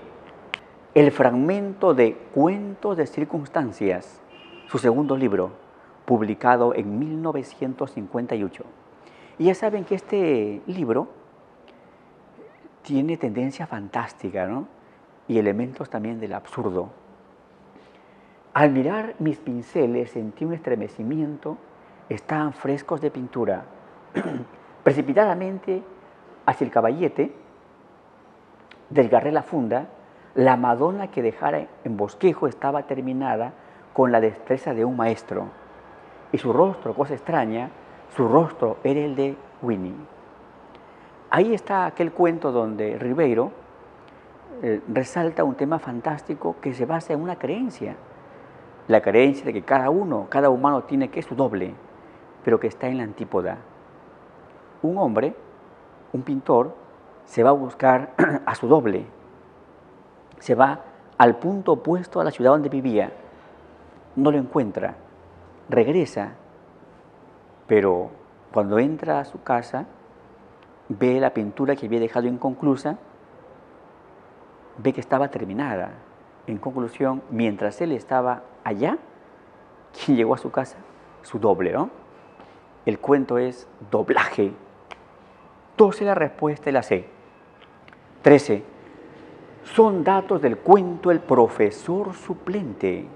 [SPEAKER 1] El fragmento de Cuentos de circunstancias, su segundo libro, publicado en 1958. Y ya saben que este libro tiene tendencia fantástica, ¿no? Y elementos también del absurdo. Al mirar mis pinceles sentí un estremecimiento, estaban frescos de pintura. Precipitadamente hacia el caballete, desgarré la funda, la Madonna que dejara en bosquejo estaba terminada con la destreza de un maestro. Y su rostro, cosa extraña, su rostro era el de Winnie. Ahí está aquel cuento donde Ribeiro resalta un tema fantástico que se basa en una creencia. La creencia de que cada humano tiene que su doble, pero que está en la antípoda. Un hombre, un pintor, se va a buscar a su doble. Se va al punto opuesto a la ciudad donde vivía. No lo encuentra. Regresa, pero cuando entra a su casa, ve la pintura que había dejado inconclusa, ve que estaba terminada. En conclusión, mientras él estaba allá, ¿quién llegó a su casa? Su doble, ¿no? El cuento es doblaje. 12, la respuesta es la C. 13. Son datos del cuento El profesor suplente.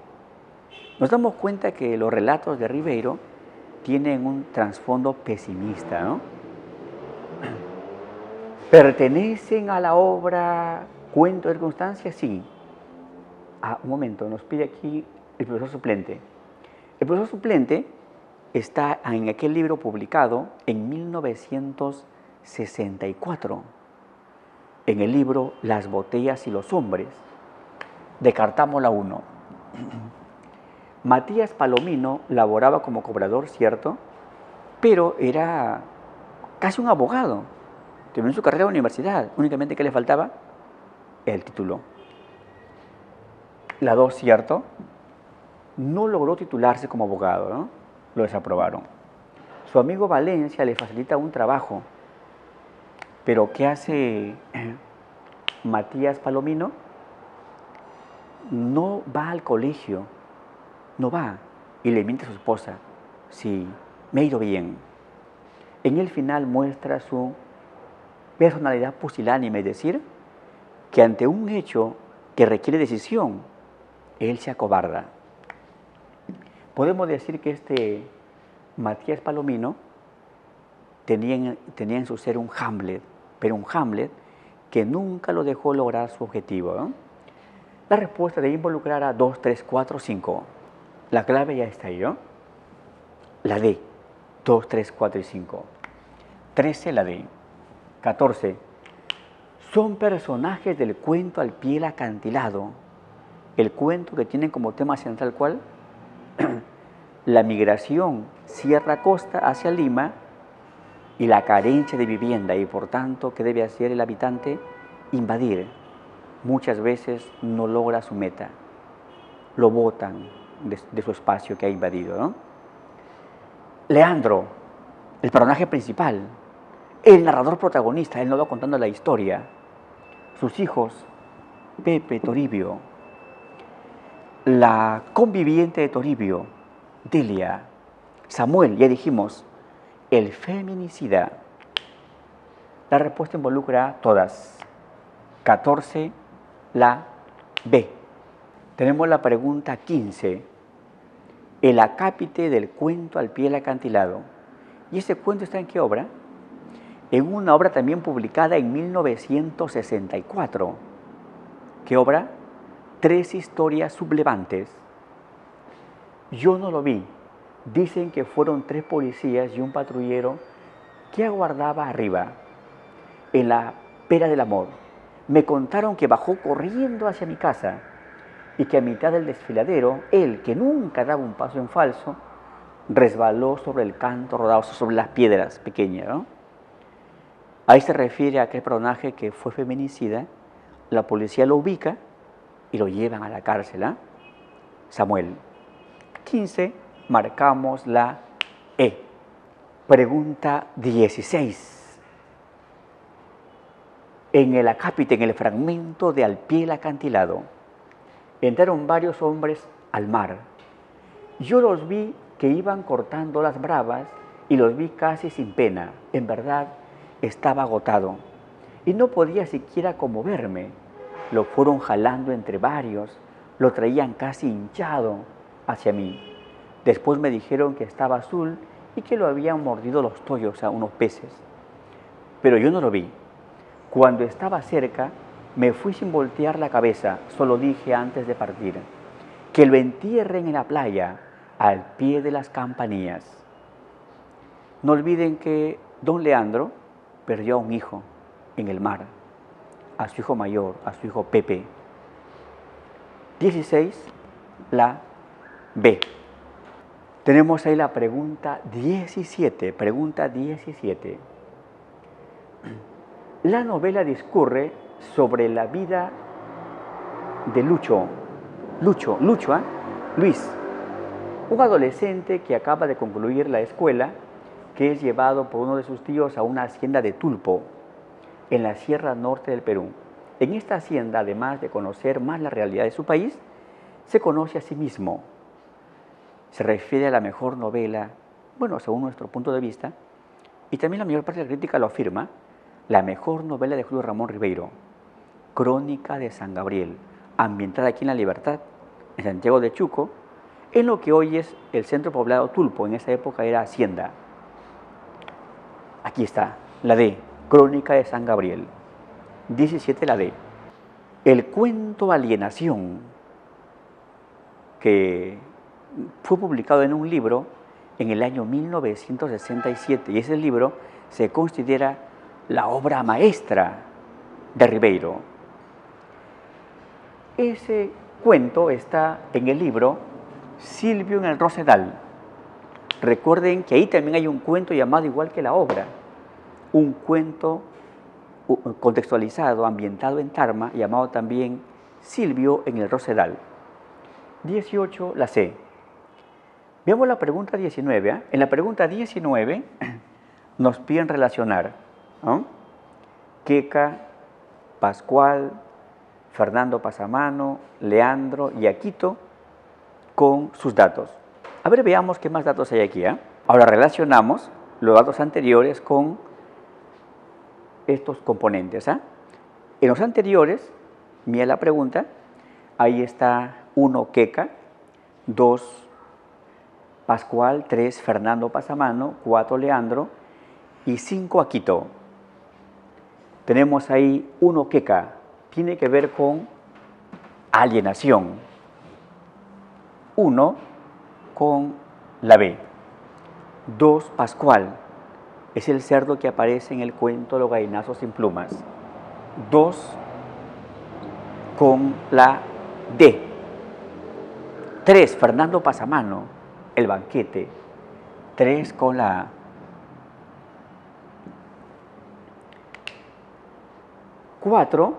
[SPEAKER 1] Nos damos cuenta que los relatos de Ribeiro tienen un trasfondo pesimista, ¿no? ¿Pertenecen a la obra Cuento de circunstancias? Sí. Un momento, nos pide aquí el profesor suplente. El profesor suplente está en aquel libro publicado en 1964, en el libro Las botellas y los hombres. Descartamos la 1. Matías Palomino laboraba como cobrador, cierto, pero era casi un abogado. Terminó su carrera en la universidad. Únicamente, ¿qué le faltaba? El título. La 2, cierto, no logró titularse como abogado, ¿no? Lo desaprobaron. Su amigo Valencia le facilita un trabajo, pero ¿qué hace Matías Palomino? No va al colegio, no va, y le miente a su esposa: sí, me ha ido bien. En el final muestra su personalidad pusilánime, es decir, que ante un hecho que requiere decisión, él se acobarda. Podemos decir que este Matías Palomino tenía en su ser un Hamlet, pero un Hamlet que nunca lo dejó lograr su objetivo, ¿no? La respuesta debe involucrar a 2, 3, 4, 5. La clave ya está ahí, ¿no? La D, 2, 3, 4 y 5. 13, la D. 14. Son personajes del cuento Al pie del acantilado. El cuento que tiene como tema central, ¿cuál? La migración sierra-costa hacia Lima y la carencia de vivienda, y por tanto, ¿qué debe hacer el habitante? Invadir. Muchas veces no logra su meta. Lo botan de su espacio que ha invadido, ¿no? Leandro, el personaje principal, el narrador protagonista, él nos va contando la historia. Sus hijos, Pepe, Toribio. La conviviente de Toribio, Delia. Samuel, ya dijimos, el feminicida. La respuesta involucra todas. 14, la B. Tenemos la pregunta 15. El acápite del cuento Al pie del acantilado. ¿Y ese cuento está en qué obra? En una obra también publicada en 1964. ¿Qué obra? 3 historias sublevantes. Yo no lo vi. Dicen que fueron 3 policías y un patrullero que aguardaba arriba, en la pera del amor. Me contaron que bajó corriendo hacia mi casa y que a mitad del desfiladero, él, que nunca daba un paso en falso, resbaló sobre el canto rodado, sobre las piedras pequeñas, ¿no? Ahí se refiere a aquel personaje que fue feminicida. La policía lo ubica y lo llevan a la cárcel, ¿eh? Samuel. 15, marcamos la E. Pregunta 16. En el acápite, en el fragmento de Al pie del acantilado, entraron varios hombres al mar. Yo los vi que iban cortando las bravas y los vi casi sin pena. En verdad, estaba agotado y no podía siquiera conmoverme. Lo fueron jalando entre varios, lo traían casi hinchado hacia mí. Después me dijeron que estaba azul y que lo habían mordido los toyos, a unos peces. Pero yo no lo vi. Cuando estaba cerca, me fui sin voltear la cabeza. Solo dije antes de partir: que lo entierren en la playa, al pie de las campanillas. No olviden que don Leandro perdió a un hijo en el mar, a su hijo mayor, a su hijo Pepe. 16, la B. Tenemos ahí la pregunta 17. Pregunta 17. La novela discurre sobre la vida de Lucho, Luis, un adolescente que acaba de concluir la escuela, que es llevado por uno de sus tíos a una hacienda de Tulpo, en la Sierra Norte del Perú. En esta hacienda, además de conocer más la realidad de su país, se conoce a sí mismo. Se refiere a la mejor novela, bueno, según nuestro punto de vista, y también la mayor parte de la crítica lo afirma, la mejor novela de Julio Ramón Ribeiro, Crónica de San Gabriel, ambientada aquí en La Libertad, en Santiago de Chuco, en lo que hoy es el centro poblado Tulpo, en esa época era hacienda. Aquí está, la D, Crónica de San Gabriel. 17, la D. El cuento Alienación, que fue publicado en un libro en el año 1967, y ese libro se considera la obra maestra de Ribeiro. Ese cuento está en el libro Silvio en el Rosedal. Recuerden que ahí también hay un cuento llamado igual que la obra, un cuento contextualizado, ambientado en Tarma, llamado también Silvio en el Rosedal. 18, la C. Veamos la pregunta 19. En la pregunta 19 nos piden relacionar Queca, Pascual, Fernando Pasamano, Leandro y Aquito con sus datos. A ver, veamos qué más datos hay aquí. Ahora relacionamos los datos anteriores con estos componentes. En los anteriores, mira la pregunta, ahí está 1 Queca, 2 Pascual, 3 Fernando Pasamano, 4 Leandro y 5 Aquito. Tenemos ahí 1 Queca, tiene que ver con alienación. 1 con la B. 2 Pascual, es el cerdo que aparece en el cuento Los gallinazos sin plumas. 2 con la D. 3 Fernando Pasamano, el banquete. 3 con la A. 4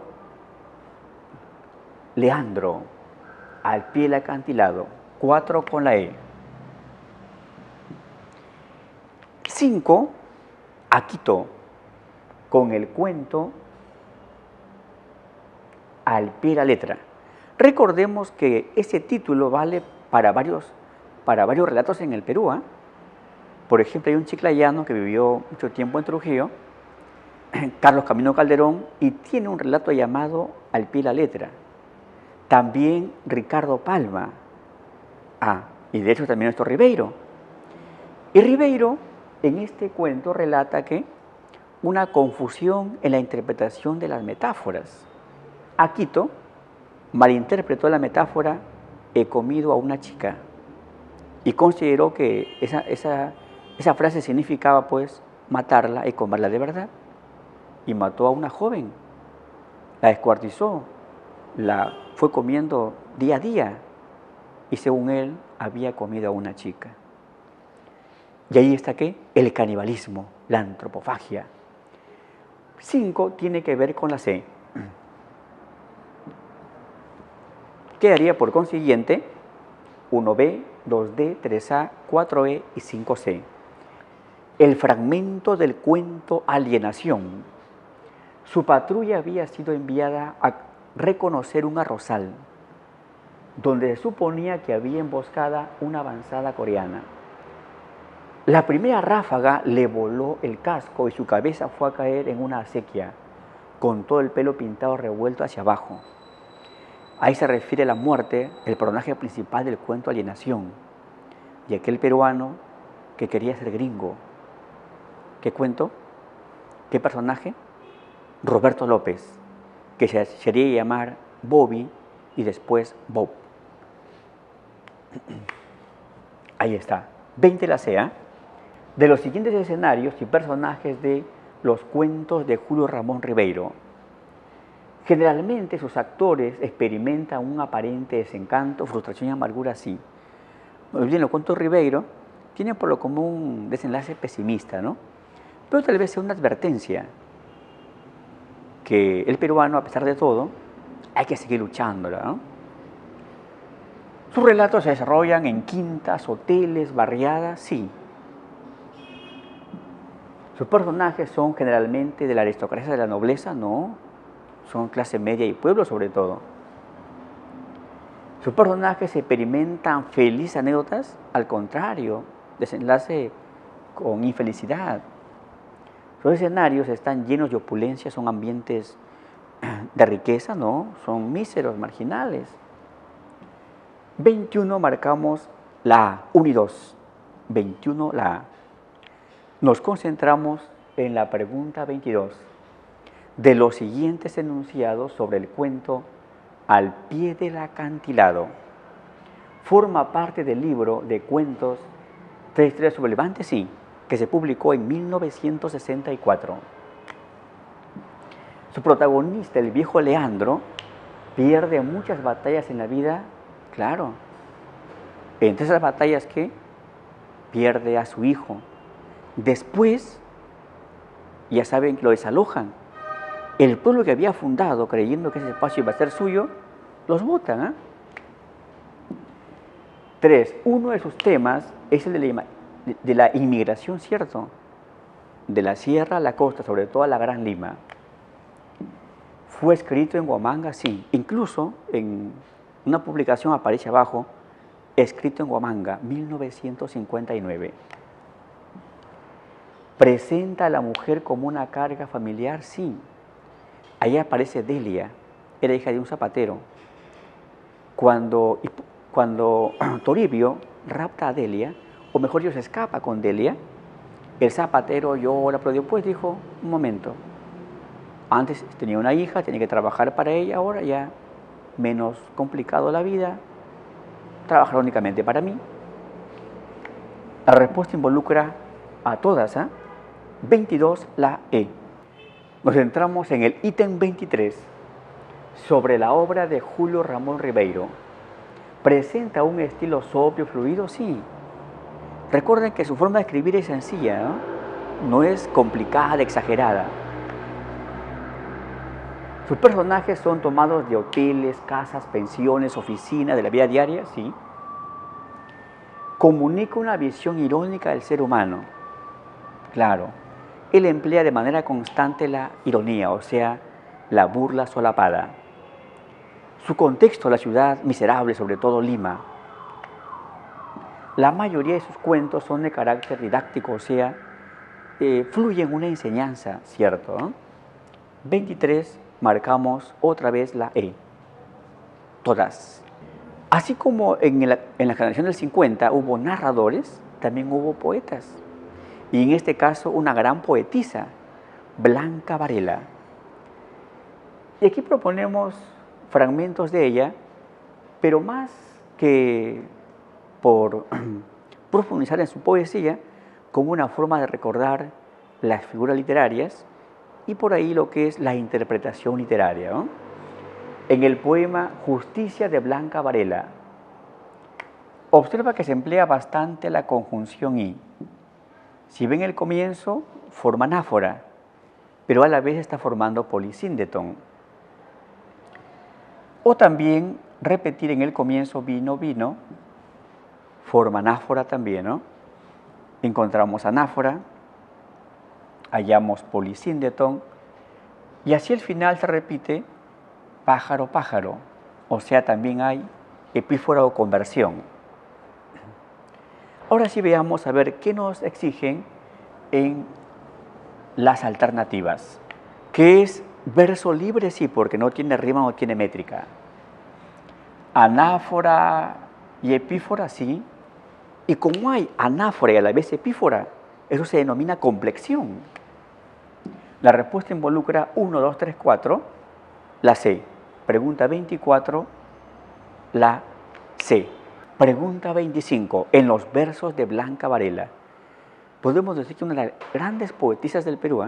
[SPEAKER 1] Leandro, al pie del acantilado. 4 con la E. 5 Aquito, con el cuento al pie de la letra. Recordemos que ese título vale para varios relatos en el Perú. Por ejemplo, hay un chiclayano que vivió mucho tiempo en Trujillo, Carlos Camino Calderón, y tiene un relato llamado Al pie de la letra. También Ricardo Palma. Y de hecho también nuestro Ribeiro. Y Ribeiro en este cuento relata que una confusión en la interpretación de las metáforas. Aquito malinterpretó la metáfora he comido a una chica y consideró que esa frase significaba pues matarla y comerla de verdad, y mató a una joven, la descuartizó, la fue comiendo día a día y según él había comido a una chica. Y ahí está ¿qué? El canibalismo, la antropofagia. 5 tiene que ver con la C. Quedaría por consiguiente 1B, 2D, 3A, 4E y 5C. El fragmento del cuento Alienación. Su patrulla había sido enviada a reconocer un arrozal donde se suponía que había emboscada una avanzada coreana. La primera ráfaga le voló el casco y su cabeza fue a caer en una acequia, con todo el pelo pintado revuelto hacia abajo. Ahí se refiere la muerte del personaje principal del cuento Alienación, y aquel peruano que quería ser gringo. ¿Qué cuento? ¿Qué personaje? Roberto López, que se haría llamar Bobby y después Bob. Ahí está. 20 la C. De los siguientes escenarios y personajes de los cuentos de Julio Ramón Ribeiro. Generalmente sus actores experimentan un aparente desencanto, frustración y amargura así. Bien, los cuentos Ribeiro tienen por lo común un desenlace pesimista, ¿no? Pero tal vez sea una advertencia que el peruano, a pesar de todo, hay que seguir luchándola, ¿no? Sus relatos se desarrollan en quintas, hoteles, barriadas, sí. Sus personajes son generalmente de la aristocracia, de la nobleza, no. Son clase media y pueblo sobre todo. Sus personajes experimentan felices anécdotas, al contrario, desenlace con infelicidad. Sus escenarios están llenos de opulencia, son ambientes de riqueza, no, son míseros, marginales. 21 marcamos la A, 1 y 2. 21 la A. Nos concentramos en la pregunta 22 de los siguientes enunciados sobre el cuento Al pie del acantilado. Forma parte del libro de cuentos Tres historias sobre Levante, sí, que se publicó en 1964. Su protagonista, el viejo Leandro, pierde muchas batallas en la vida, claro. Entre esas batallas que pierde a su hijo. Después, ya saben que lo desalojan. El pueblo que había fundado, creyendo que ese espacio iba a ser suyo, los botan. ¿Eh? 3. Uno de sus temas es el de la inmigración, ¿cierto? De la sierra a la costa, sobre todo a la Gran Lima. Fue escrito en Huamanga, sí. Incluso en una publicación aparece abajo, escrito en Huamanga, 1959. ¿Presenta a la mujer como una carga familiar? Sí. Ahí aparece Delia, era hija de un zapatero. Cuando Toribio rapta a Delia, o mejor dicho, se escapa con Delia, el zapatero llora, pero después dijo, un momento, antes tenía una hija, tenía que trabajar para ella, ahora ya menos complicado la vida, trabajar únicamente para mí. La respuesta involucra a todas, ¿eh? 22, la E. Nos centramos en el ítem 23, sobre la obra de Julio Ramón Ribeiro. ¿Presenta un estilo sobrio, fluido? Sí. Recuerden que su forma de escribir es sencilla, ¿no? No es complicada, exagerada. Sus personajes son tomados de hoteles, casas, pensiones, oficinas, de la vida diaria, sí. Comunica una visión irónica del ser humano. Claro, él emplea de manera constante la ironía, o sea, la burla solapada. Su contexto, la ciudad miserable, sobre todo Lima. La mayoría de sus cuentos son de carácter didáctico, o sea, fluyen una enseñanza, ¿cierto? ¿No? 23, marcamos otra vez la E. Todas. Así como en la generación del 50 hubo narradores, también hubo poetas. Y en este caso una gran poetisa, Blanca Varela. Y aquí proponemos fragmentos de ella, pero más que por profundizar en su poesía, como una forma de recordar las figuras literarias y por ahí lo que es la interpretación literaria, ¿no? En el poema Justicia de Blanca Varela, observa que se emplea bastante la conjunción y. Si ven el comienzo, forma anáfora, pero a la vez está formando polisíndeton. O también repetir en el comienzo vino, vino, forma anáfora también, ¿no? Encontramos anáfora, hallamos polisíndeton, y así al final se repite pájaro, pájaro, o sea, también hay epífora o conversión. Ahora sí veamos a ver qué nos exigen en las alternativas. ¿Qué es verso libre? Sí, porque no tiene rima, no tiene métrica. Anáfora y epífora, sí. Y como hay anáfora y a la vez epífora, eso se denomina complexión. La respuesta involucra 1, 2, 3, 4, la C. Pregunta 24, la C. Pregunta 25. En los versos de Blanca Varela. Podemos decir que una de las grandes poetisas del Perú,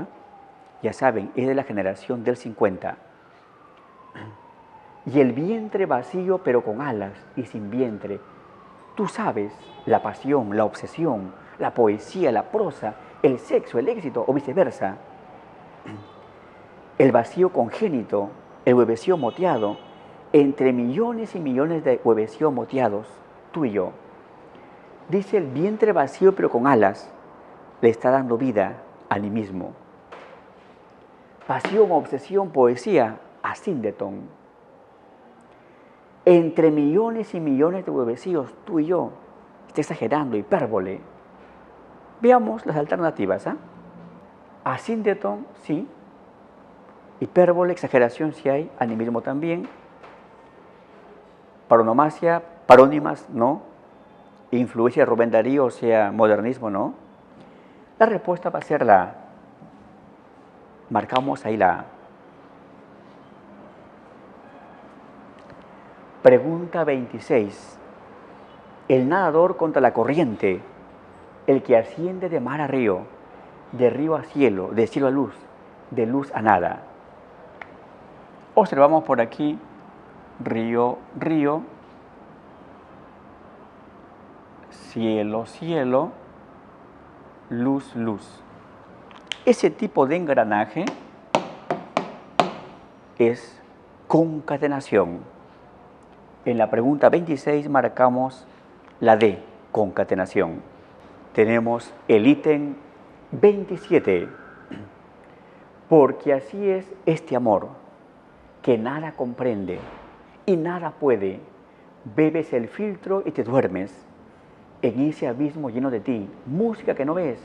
[SPEAKER 1] ya saben, es de la generación del 50. Y el vientre vacío pero con alas y sin vientre. Tú sabes, la pasión, la obsesión, la poesía, la prosa, el sexo, el éxito o viceversa. El vacío congénito, el huevecillo moteado, entre millones y millones de huevecillos moteados, tú y yo. Dice, el vientre vacío pero con alas le está dando vida a mí mismo. Pasión, obsesión, poesía, asíndeton. Entre millones y millones de huevecillos, tú y yo. Está exagerando, hipérbole. Veamos las alternativas. Asíndeton, sí. Hipérbole, exageración, sí hay. Animismo también. Paronomasia, parónimas, no. Influencia de Rubén Darío, o sea, modernismo, no. La respuesta va a ser la A. Marcamos ahí la A. Pregunta 26. El nadador contra la corriente, el que asciende de mar a río, de río a cielo, de cielo a luz, de luz a nada. Observamos por aquí río, río, cielo, cielo, luz, luz. Ese tipo de engranaje es concatenación. En la pregunta 26 marcamos la D, concatenación. Tenemos el ítem 27. Porque así es este amor, que nada comprende y nada puede. Bebes el filtro y te duermes en ese abismo lleno de ti. Música que no ves,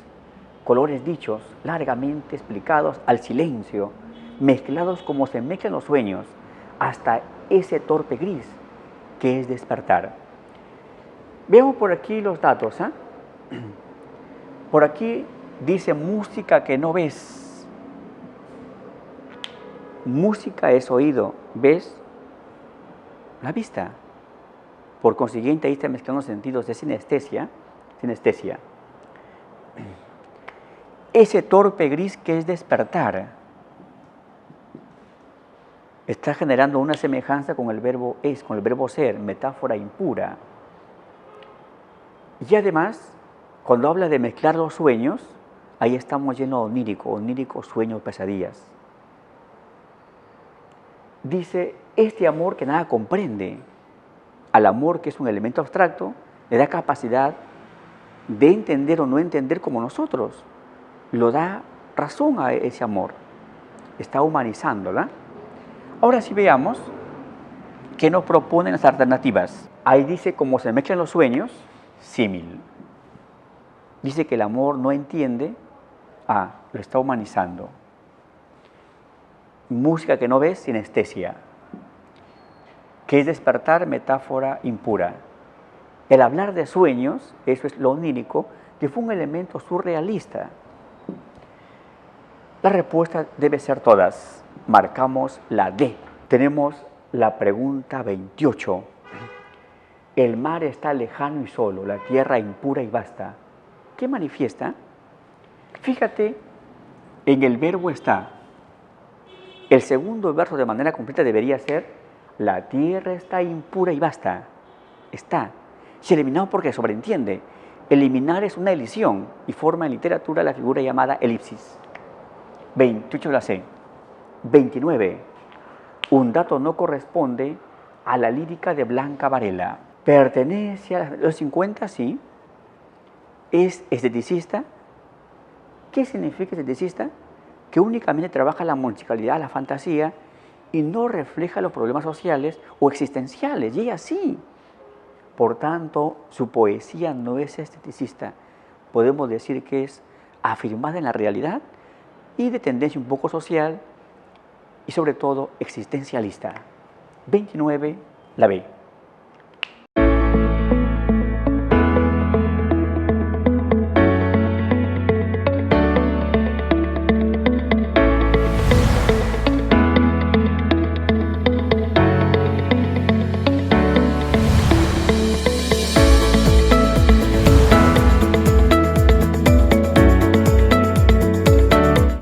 [SPEAKER 1] colores dichos, largamente explicados al silencio, mezclados como se mezclan los sueños, hasta ese torpe gris que es despertar. Veamos por aquí los datos. Por aquí dice música que no ves. Música es oído, ves la vista. Por consiguiente, ahí está mezclando sentidos de sinestesia. Ese torpe gris que es despertar está generando una semejanza con el verbo es, con el verbo ser, metáfora impura. Y además, cuando habla de mezclar los sueños, ahí estamos llenos de onírico, sueños, pesadillas. Dice, este amor que nada comprende, al amor que es un elemento abstracto, le da capacidad de entender o no entender como nosotros. Lo da razón a ese amor. Está humanizándola. Ahora sí veamos qué nos proponen las alternativas. Ahí dice, como se mezclan los sueños, símil. Dice que el amor no entiende, lo está humanizando. Música que no ves, sinestesia. ¿Qué es despertar? Metáfora impura. El hablar de sueños, eso es lo onírico, que fue un elemento surrealista. La respuesta debe ser todas. Marcamos la D. Tenemos la pregunta 28. El mar está lejano y solo, la tierra impura y vasta. ¿Qué manifiesta? Fíjate, en el verbo está. El segundo verso de manera completa debería ser: la tierra está impura y vasta. Está. Si eliminado porque sobreentiende. Eliminar es una elisión y forma en literatura la figura llamada elipsis. 28 la C. 29. Un dato no corresponde a la lírica de Blanca Varela. Pertenece a los 50, sí. Es esteticista. ¿Qué significa esteticista? Que únicamente trabaja la musicalidad, la fantasía, y no refleja los problemas sociales o existenciales, y ella sí. Por tanto, su poesía no es esteticista. Podemos decir que es afirmada en la realidad y de tendencia un poco social y sobre todo existencialista. 29, la B.